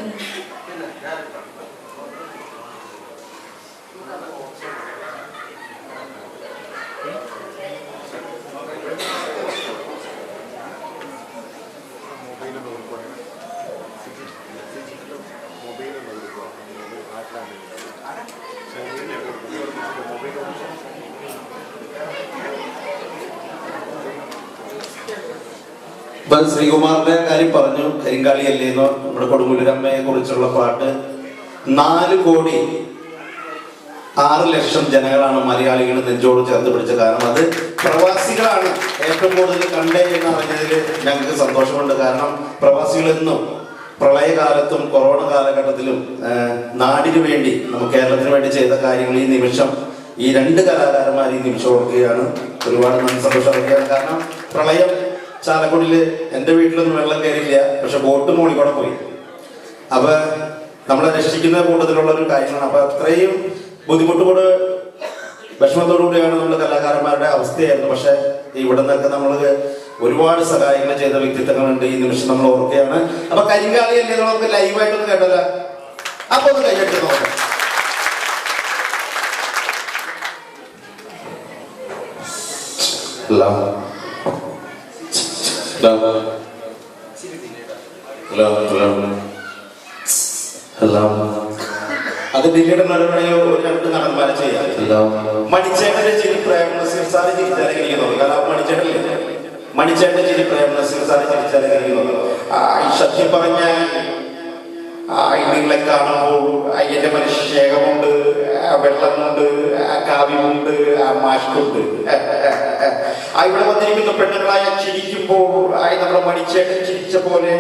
Speaker 9: ഇപ്പൊ ശ്രീകുമാറിന്റെ കാര്യം പറഞ്ഞു. കരിങ്കാളി അല്ലേന്നോ നമ്മുടെ കൊടുങ്ങല്ലൂരമ്മയെ കുറിച്ചുള്ള പാട്ട്. 4,06,00,000 ജനങ്ങളാണ് മലയാളികൾ നെഞ്ചോട് ചേർത്ത് പിടിച്ച. കാരണം അത് പ്രവാസികളാണ് ഏറ്റവും കൂടുതൽ കണ്ടേ എന്ന് അറിഞ്ഞതിൽ ഞങ്ങൾക്ക് സന്തോഷമുണ്ട്. കാരണം പ്രവാസികൾ എന്നും പ്രളയകാലത്തും കൊറോണ കാലഘട്ടത്തിലും നാടിനു വേണ്ടി, നമുക്ക് കേരളത്തിന് വേണ്ടി ചെയ്ത കാര്യങ്ങൾ ഈ നിമിഷം ഈ രണ്ട് കലാകാരന്മാർ ഈ നിമിഷം ഓർക്കുകയാണ്. ഒരുപാട് സന്തോഷം അറിയിക്കുകയാണ്. കാരണം പ്രളയം ചാലക്കുടിയില് എൻ്റെ വീട്ടിലൊന്നും വെള്ളം കയറിയില്ല, പക്ഷെ ബോട്ട് മോളിൽ കൂടെ പോയി. അപ്പൊ നമ്മളെ രക്ഷിക്കുന്ന കൂട്ടത്തിലുള്ള ഒരു കാര്യമാണ്. അപ്പൊ അത്രയും ബുദ്ധിമുട്ടുകൂടെ വിഷമത്തോടു കൂടിയാണ് നമ്മുടെ കലാകാരന്മാരുടെ അവസ്ഥയായിരുന്നു. പക്ഷെ ഇവിടെ നിന്നൊക്കെ നമ്മൾ ഒരുപാട് സഹായങ്ങൾ ചെയ്ത വ്യക്തിത്വങ്ങളുണ്ട്. ഈ നിമിഷം നമ്മൾ ഓർക്കുകയാണ്. അപ്പൊ കരിങ്കാളി അല്ലേ നമുക്ക് ലൈവായിട്ടൊന്ന് കേട്ടല്ല. അപ്പൊ ഒന്ന് കൈയ്യട്ടി നോക്കാം. അത് ഡില്ലിയുടെ നടുവണയോ രണ്ട് നടന്മാരെ ചെയ്യാം. മണിച്ചേട്ടന്റെ ചിരി പ്രേം നസീർ സാറ് ചിരിച്ചാലെങ്കിലും കാരണം മണിച്ചേട്ടന്റെ ചിരി പ്രേം നസീർ സാറ് ചിരിച്ചാലെങ്കിലും സത്യം പറഞ്ഞ നിങ്ങളെ കാണുമ്പോൾ അയ്യന്റെ മനുഷ്യശേഖമുണ്ട്, വെള്ളമുണ്ട്, കാവ്യമുണ്ട്, മാഷ്കുണ്ട്. ഇവിടെ വന്നിരിക്കുന്ന പെണ്ണുങ്ങളായ ചിരിക്കുമ്പോൾ നമ്മുടെ മണിച്ചേട്ടൻ ചിരിച്ച പോലെ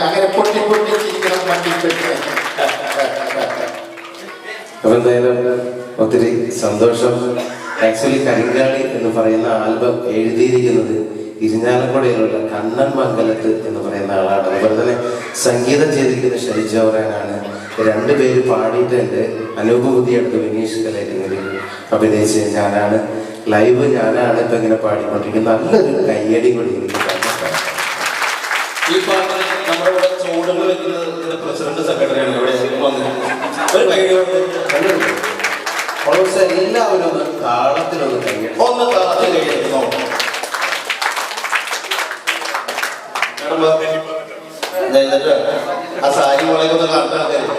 Speaker 9: അങ്ങനെ പൊട്ടി പൊട്ടി ചിരിക്കണം വണ്ടിപ്പെട്ട്.
Speaker 8: അപ്പൊ എന്തായാലും ഒത്തിരി സന്തോഷം. ആക്ച്വലി കരിങ്കാളി എന്ന് പറയുന്ന ആൽബം എഴുതിയിരിക്കുന്നത് ഇരിഞ്ഞാലക്കുടയിലുള്ള കണ്ണൻ മംഗലത്ത് എന്ന് പറയുന്ന ആളാണ്. അതുപോലെ തന്നെ സംഗീതം ചെയ്തിരിക്കുന്ന ഷരിജോറാനാണ്. രണ്ടുപേര് പാടിയിട്ടുണ്ട്. അനൂപ് പുതിയടുത്ത് വിനീഷ് കലേരിങ്ങളിൽ അഭിനയിച്ച് ഞാനാണ്. ലൈവ് ഞാനാണ് ഇപ്പൊ ഇങ്ങനെ പാടിക്കൊണ്ടിരിക്കുന്നത്. നല്ലൊരു കയ്യടി കൂടി എനിക്ക്
Speaker 9: ഈ പാട്ടിന് നമ്മുടെ ഇവിടെ ചോടുകൾ വെക്കുന്നത് ഇതിന്റെ പ്രസിഡന്റ് സെക്രട്ടറിയാണ്. ഇവിടെ ഒരു കൈയോട്
Speaker 8: എല്ലാവരും ഒന്ന് താളത്തിലൊന്ന് കയ്യടി,
Speaker 9: ഒന്ന് താളത്തിൽ കൈയ്യടി നോക്കാം. ആ സാരി മോളേക്ക് ഒന്ന് കാണാൻ തരും.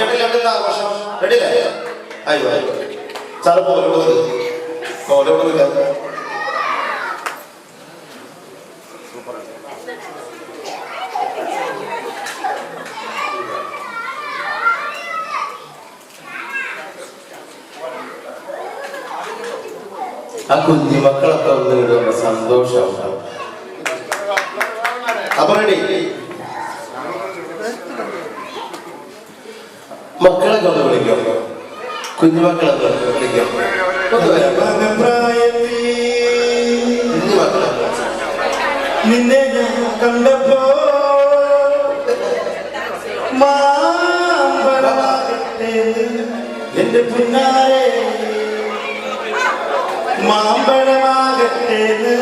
Speaker 9: ചേട്ടൻ എവിടെ ആഘോഷം റെഡിയല്ലേ? അയ്യോ അയ്യോ സാറ് പോലോട്
Speaker 8: ആ കുഞ്ഞുമക്കളൊക്കെ ഒന്ന് ഇടുന്ന സന്തോഷം
Speaker 9: അപ്പൊ റെഡി
Speaker 8: മക്കളൊക്കെ ഒന്ന് വിളിക്കും, കുഞ്ഞുമക്കളൊക്കെ വിളിക്കും. കുഞ്ഞുമക്കളൊക്കെ
Speaker 6: നിന്നെ ഞാൻ കണ്ടപ്പോ എന്റെ പിന്നാലെ മാമ്പഴമാകട്ടേന്ന്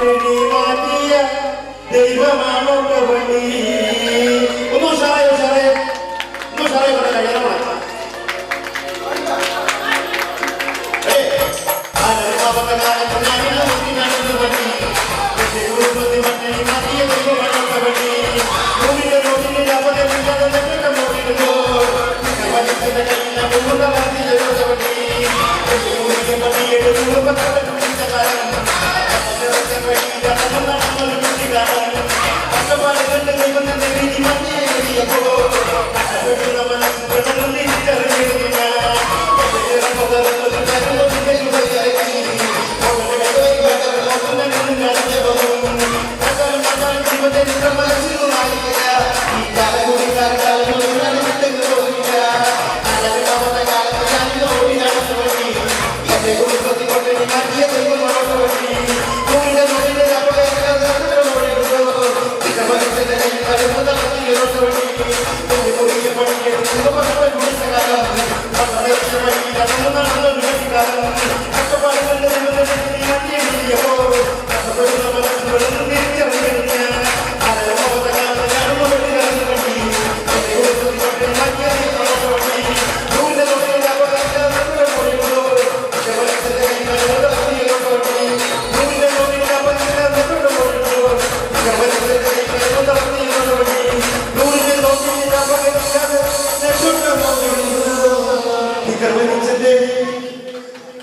Speaker 6: പട്ടിണി മാറ്റിയ ദൈവമാണോ പണി. ഒന്ന് ഉഷാറായി ഉഷാറായി ഒന്ന് ഉഷാറായി പറയാം.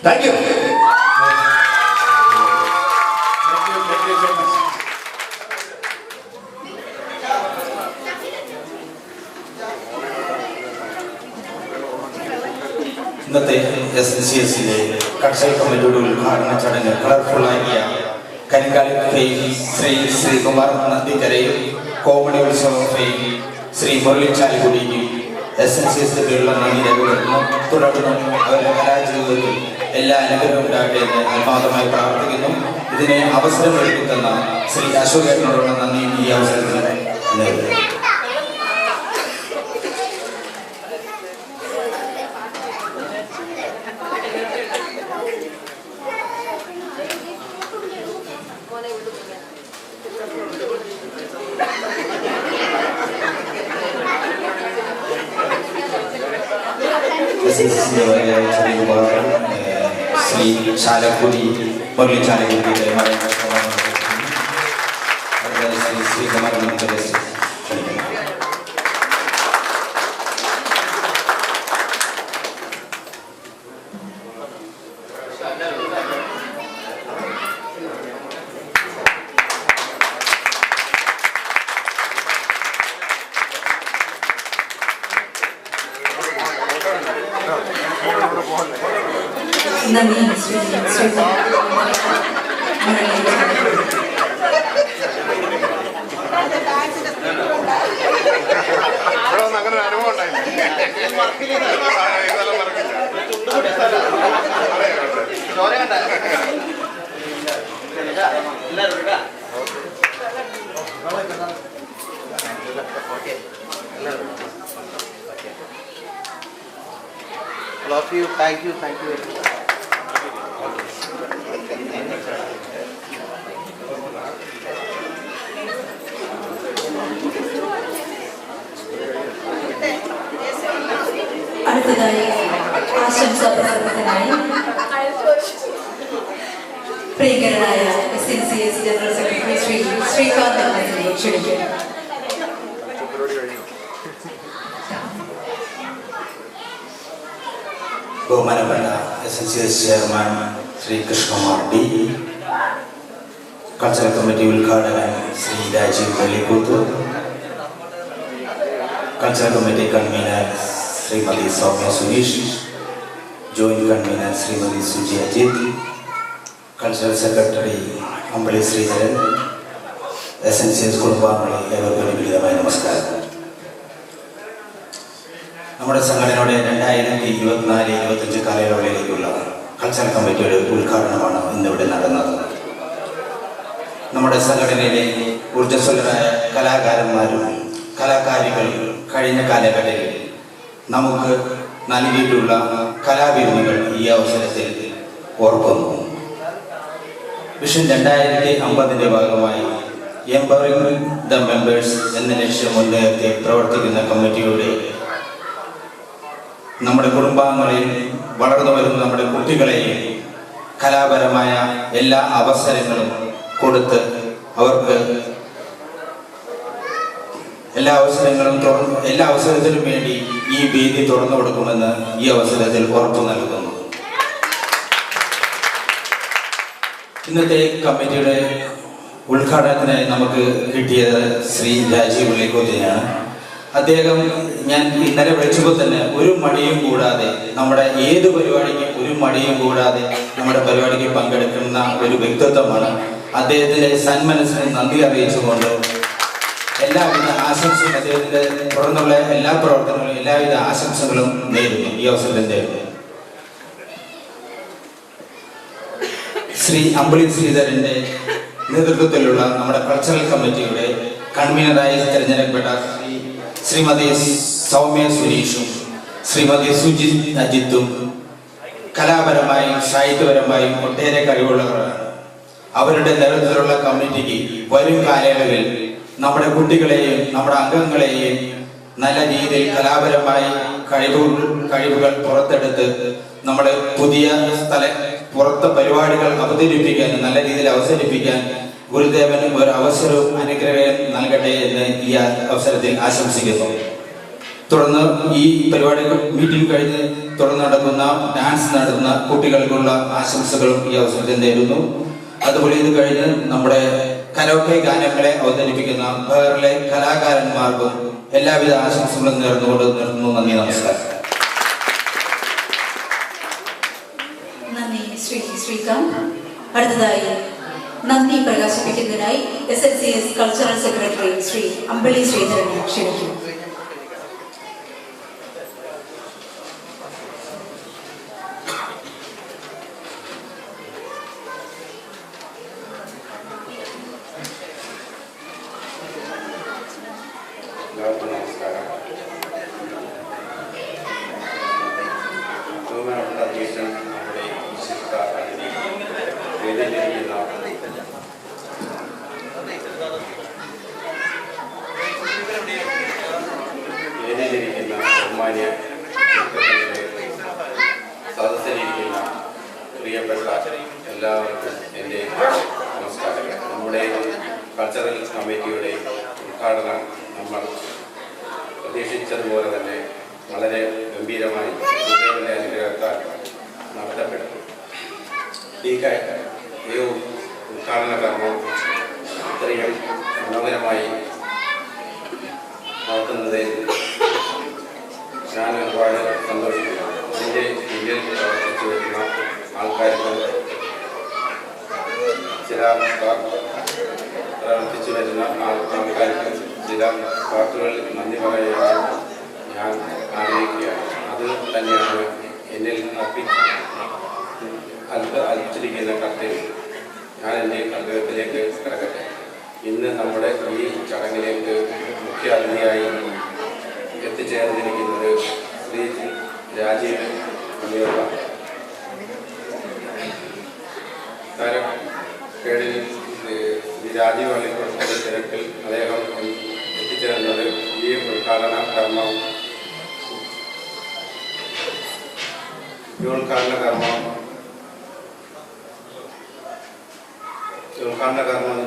Speaker 6: Thank you.
Speaker 7: ഇന്നത്തെ SNCSലെ കർഷക കമ്മിറ്റിയുടെ ഉദ്ഘാടന ചടങ്ങ് കളർഫുള്ളാക്കിയ കരിങ്കാലി ഫെയിൽ ശ്രീ ശ്രീകുമാർ നന്ദിക്കരയും കോമഡി ഉത്സവ ഫെയിൽ ശ്രീ മുരളി ചാലിക്കുടിക്കും SNCSലുള്ള നന്ദി രേഖപ്പെടുത്തുന്നു. തുടർന്നും അവരുടെ കലാജീവിതത്തിൽ എല്ലാ അനുഗ്രഹവും ഉണ്ടാകട്ടെ എന്ന് ആത്മാർത്ഥമായി പ്രാർത്ഥിക്കുന്നു. ഇതിനെ അവസരം ഒരുക്കി തന്ന ശ്രീ അശോകേട്ടനോടുള്ള നന്ദി ഈ അവസരത്തിൽ നേരിടുന്നു. ശ്രീ ചാലക്കുടി മുരളി ചാലക്കുടിയുടെ ശ്രീ ശ്രീകുമാർ
Speaker 2: നന്ദി ശ്രീ
Speaker 6: അങ്ങനെ ഒരു അനുഭവം
Speaker 9: Love you. Thank you very much.
Speaker 2: അടുത്തതായി ആശംസാ പ്രസംഗത്തിനായി പ്രിയങ്കരനായ SNCS general secretary Shri Sreekanth അമ്മനെ ക്ഷണിക്കുന്നു.
Speaker 7: ബഹുമാനപ്പെട്ട SNCS chairman Shri Krishnakumar D, cultural committee ഉദ്ഘാടകൻ Shri Rajeev Pallikooth, cultural committee convener Shrimati Soumya Suneesh, joint convener Shrimati Suji Ajith, cultural secretary Ambili Sreedharan, SNCS കുടുംബാംഗങ്ങളെ ഏവർക്കും വിനീതമായ നമസ്കാരം. നമ്മുടെ സംഘടനയുടെ 2024-25 കാലയളവിലേക്കുള്ള കൾച്ചറൽ കമ്മിറ്റിയുടെ ഉദ്ഘാടനമാണ് ഇന്നിവിടെ നടന്നത്. നമ്മുടെ സംഘടനയിലെ ഊർജ്ജസ്വലരായ കലാകാരന്മാരും കലാകാരികളും കഴിഞ്ഞ കാലഘട്ടത്തിൽ നമുക്ക് നൽകിയിട്ടുള്ള കലാവിരുന്നുകൾ ഈ അവസരത്തിൽ ഓർക്കുന്നു. വിഷൻ 2050 ഭാഗമായി എംപവറിംഗ് ദ മെമ്പേഴ്സ് എന്ന ലക്ഷ്യം മുൻനിർത്തി പ്രവർത്തിക്കുന്ന കമ്മിറ്റിയുടെ നമ്മുടെ കുടുംബാംഗങ്ങളെയും വളർന്നു വരുന്ന നമ്മുടെ കുട്ടികളെയും കലാപരമായ എല്ലാ അവസരങ്ങളും കൊടുത്ത് അവർക്ക് എല്ലാ അവസരത്തിനും വേണ്ടി ഈ വേദി തുറന്നു കൊടുക്കുമെന്ന് ഈ അവസരത്തിൽ ഉറപ്പു നൽകുന്നു. ഇന്നത്തെ കമ്മിറ്റിയുടെ ഉദ്ഘാടനത്തിനായി നമുക്ക് കിട്ടിയത് ശ്രീ രാജീവ് ഉള്ളിക്കോത്തിനെയാണ്. അദ്ദേഹം ഞാൻ ഇന്നലെ വിളിച്ചപ്പോൾ തന്നെ ഒരു മടിയും കൂടാതെ നമ്മുടെ ഏത് പരിപാടിക്കും ഒരു മടിയും കൂടാതെ നമ്മുടെ പരിപാടിക്ക് പങ്കെടുക്കുന്ന ഒരു വ്യക്തിത്വമാണ്. അദ്ദേഹത്തിൻ്റെ സന്മനസ്സിന് നന്ദി അറിയിച്ചുകൊണ്ട് എല്ലാവിധ ആശംസകളും അദ്ദേഹത്തിൻ്റെ തുടർന്നുള്ള എല്ലാ പ്രവർത്തനങ്ങളും എല്ലാവിധ ആശംസകളും നേരുന്നു. ഈ അവസരത്തിൽ നേരുന്നു. ശ്രീ അമ്പിളി ശ്രീധരന്റെ നേതൃത്വത്തിലുള്ള നമ്മുടെ കൾച്ചറൽ കമ്മിറ്റിയുടെ കൺവീനറായി തിരഞ്ഞെടുക്കപ്പെട്ട ശ്രീമതി സൗമ്യ സുനീഷും ശ്രീമതി സുജി അജിത്തും കലാപരമായും സാഹിത്യപരമായും ഒട്ടേറെ കഴിവുള്ളവരാണ്. അവരുടെ നേതൃത്വത്തിലുള്ള കമ്മിറ്റിക്ക് വരും കാലയളവിൽ നമ്മുടെ കുട്ടികളെയും നമ്മുടെ അംഗങ്ങളെയും നല്ല രീതിയിൽ കലാപരമായി കഴിവുകൾ പുറത്തെടുത്ത് നമ്മുടെ പുതിയ പുറത്തെ പരിപാടികൾ അവതരിപ്പിക്കാൻ നല്ല രീതിയിൽ അവതരിപ്പിക്കാൻ ഗുരുദേവന് ഒരു അവസരവും അനുഗ്രഹം നൽകട്ടെ എന്ന് ഈ അവസരത്തിൽ ആശംസിക്കുന്നു. തുടർന്ന് ഈ പരിപാടികൾ മീറ്റിംഗ് കഴിഞ്ഞ് തുടർന്ന് നടക്കുന്ന ഡാൻസ് നടത്തുന്ന കുട്ടികൾക്കുള്ള ആശംസകളും ഈ അവസരത്തിൽ നേരുന്നു. അതുപോലെ ഇത് കഴിഞ്ഞ് നമ്മുടെ കരോക്കെ ഗാനങ്ങളെ അവതരിപ്പിക്കുന്ന ബഹറിലെ കലാകാരന്മാർക്കും എല്ലാവിധ ആശംസകളും നേർന്നുകൊണ്ട് നിർത്തുന്നു. നന്ദി, നമസ്കാരം.
Speaker 2: നന്ദി ശ്രീകാന്ത്. അടുത്തതായി നന്ദി പ്രകാശിപ്പിക്കുന്നതിനായി SNCS കൾച്ചറൽ സെക്രട്ടറി ശ്രീ അമ്പിളി ശ്രീധരനെ ക്ഷണിക്കുന്നു.
Speaker 10: നമസ്കാരം. ബഹുമാനപ്പെട്ട അധ്യക്ഷൻ, നമ്മുടെ വിശിഷ്ട അതിഥി, വേദിയിലിരിക്കുന്ന ബഹുമാന്യ സദസ്സിലിരിക്കുന്ന പ്രിയപ്പെട്ട എല്ലാവർക്കും എൻ്റെ നമസ്കാരം. നമ്മുടെ കൾച്ചറൽ കമ്മിറ്റിയുടെ ഉദ്ഘാടനം നമ്മൾ പ്രതീക്ഷിച്ചതുപോലെ തന്നെ വളരെ ഗംഭീരമായി ഗുരുദേവന്റെ അനുഗ്രഹത്താൽ നടത്തപ്പെട്ടു. ഈ ഉദ്ഘാടന കർമ്മം ഇത്രയും മനോഹരമായി നടത്തുന്നതിൽ ഞാൻ ഒരുപാട് സന്തോഷിക്കുന്നു. ഇതിൻ്റെ പിന്നിൽ പ്രവർത്തിച്ചു വരുന്ന ആൾക്കാർക്ക് പ്രവർത്തിച്ചു വരുന്ന ആൾക്കാർക്ക് ചില വാക്കുകൾ നന്ദി പറയാൻ ഞാൻ ആഗ്രഹിക്കുകയാണ്. അത് തന്നെയാണ് എന്നിൽ അർപ്പിച്ചിരിക്കുന്ന കർത്തവ്യം. ഞാൻ എൻ്റെ കർത്തവ്യത്തിലേക്ക് കിടക്കട്ടെ. ഇന്ന് നമ്മുടെ ഈ ചടങ്ങിലേക്ക് മുഖ്യ അതിഥിയായി എത്തിച്ചേർന്നിരിക്കുന്നത് ശ്രീ രാജീവ് ഉള്ളിയുള്ള കേടിൽ ശ്രീ രാജീവ് അള്ളിക്കുളത്തിൻ്റെ തിരക്കിൽ അദ്ദേഹം എത്തിച്ചേർന്നത് ഈ ഉദ്ഘാടന കർമ്മം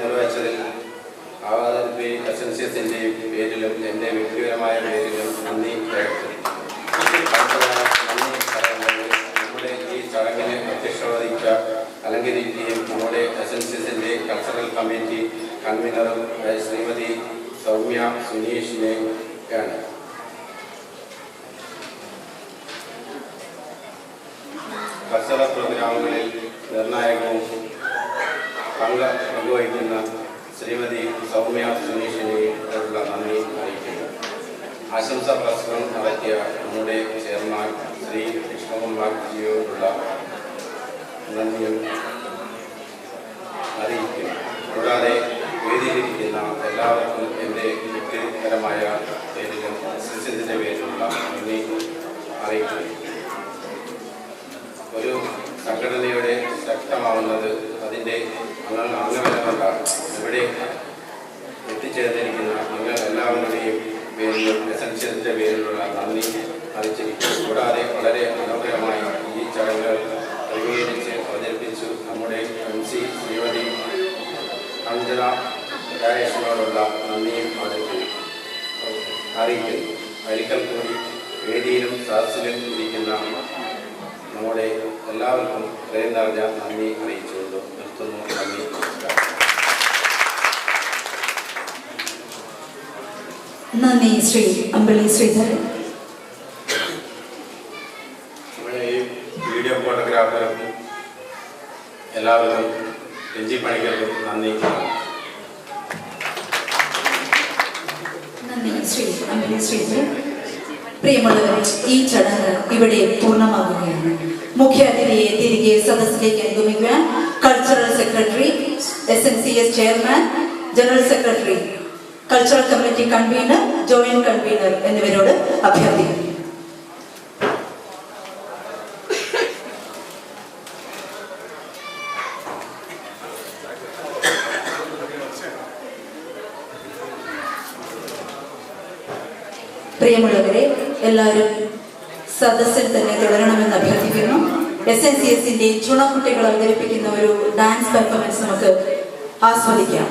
Speaker 10: നിർവഹിച്ചതിൽ SNCSൻ്റെയും പേരിലും എൻ്റെ വ്യക്തിപരമായ പേരിലും നന്ദി രേഖപ്പെടുത്തി. നമ്മുടെ ഈ ചടങ്ങിന് അധ്യക്ഷത വഹിച്ച അലങ്കരിക്കുകയും നമ്മുടെ SNCSൻ്റെ കൾച്ചറൽ കമ്മിറ്റി കൺവീനറും ശ്രീമതി സൗമ്യ സുനീഷിനെയാണ്. കൾച്ചറൽ പ്രോഗ്രാമുകളിൽ നിർണായകവും പങ്കുവഹിക്കുന്ന ശ്രീമതി സൗമ്യ സുനീഷിനെയുള്ള നന്ദി അറിയിക്കുന്നു. ആശംസാ പ്രസംഗം നടത്തിയ നമ്മുടെ ചെയർമാൻ ശ്രീ കൃഷ്ണകുമാർജിയോടുള്ള നന്ദിയും അറിയിക്കുന്നു. കൂടാതെ വേദിയിലിരിക്കുന്ന എല്ലാവർക്കും എൻ്റെ വ്യക്തിപരമായ പേരിലും SNCSൻ്റെ പേരിലുള്ള നന്ദി അറിയിക്കുന്നു. ഒരു സംഘടനയുടെ ശക്തമാവുന്നത് അതിൻ്റെ അംഗങ്ങളല്ല ഇവിടെ എത്തിച്ചേർന്നിരിക്കുന്ന നിങ്ങൾ എല്ലാവരുടെയും പേരിലും എസൻഷ്യസിൻ്റെ പേരിലുള്ള നന്ദി അറിയിച്ചിരിക്കുന്നു. കൂടാതെ വളരെ മനോഹരമായി ഈ ചടങ്ങുകൾ ക്രമീകരിച്ച് അവതരിപ്പിച്ചു നമ്മുടെ MC ശ്രീമതി അഞ്ജന രാജേഷിനോടുള്ള നന്ദിയും അറിയിക്കുന്നു. ഒരിക്കൽ കൂടി വേദിയിലും സദസ്സിലും ഇരിക്കുന്ന നമ്മുടെ എല്ലാവർക്കും ഹൃദയം നിറഞ്ഞ നന്ദി അറിയിച്ചുകൊണ്ട് നിർത്തുന്നു. നന്ദി, നമസ്കാരം.
Speaker 2: നന്ദി ശ്രീ അമ്പലി ശ്രീധരൻ.
Speaker 10: നമ്മുടെ ഈ വീഡിയോ ഫോട്ടോഗ്രാഫർക്കും എല്ലാവർക്കും രഞ്ജി പണിക്കർക്കും നന്ദി.
Speaker 2: നന്ദി ശ്രീ അമ്പലി ശ്രീധരൻ. പ്രിയമുള്ളവർ, ഈ ചടങ്ങ് ഇവിടെ പൂർണ്ണമാകുകയാണ്. മുഖ്യാതിഥിയെ തിരികെ സദസ്സിലേക്ക് അനുഗമിക്കുവാൻ cultural secretary, SNCS chairman, general secretary, cultural committee convener, joint convener എന്നിവരോട് അഭ്യർത്ഥിക്കുന്നു. പ്രിയമുള്ളവരെ, എല്ലാവരും സദസ്സിൽ തന്നെ തുടരണമെന്ന് അഭ്യർത്ഥിക്കുന്നു. SNCSന്റെ ചുണക്കുട്ടികൾ അവതരിപ്പിക്കുന്ന ഒരു ഡാൻസ് പെർഫോമൻസ് നമുക്ക് ആസ്വദിക്കാം.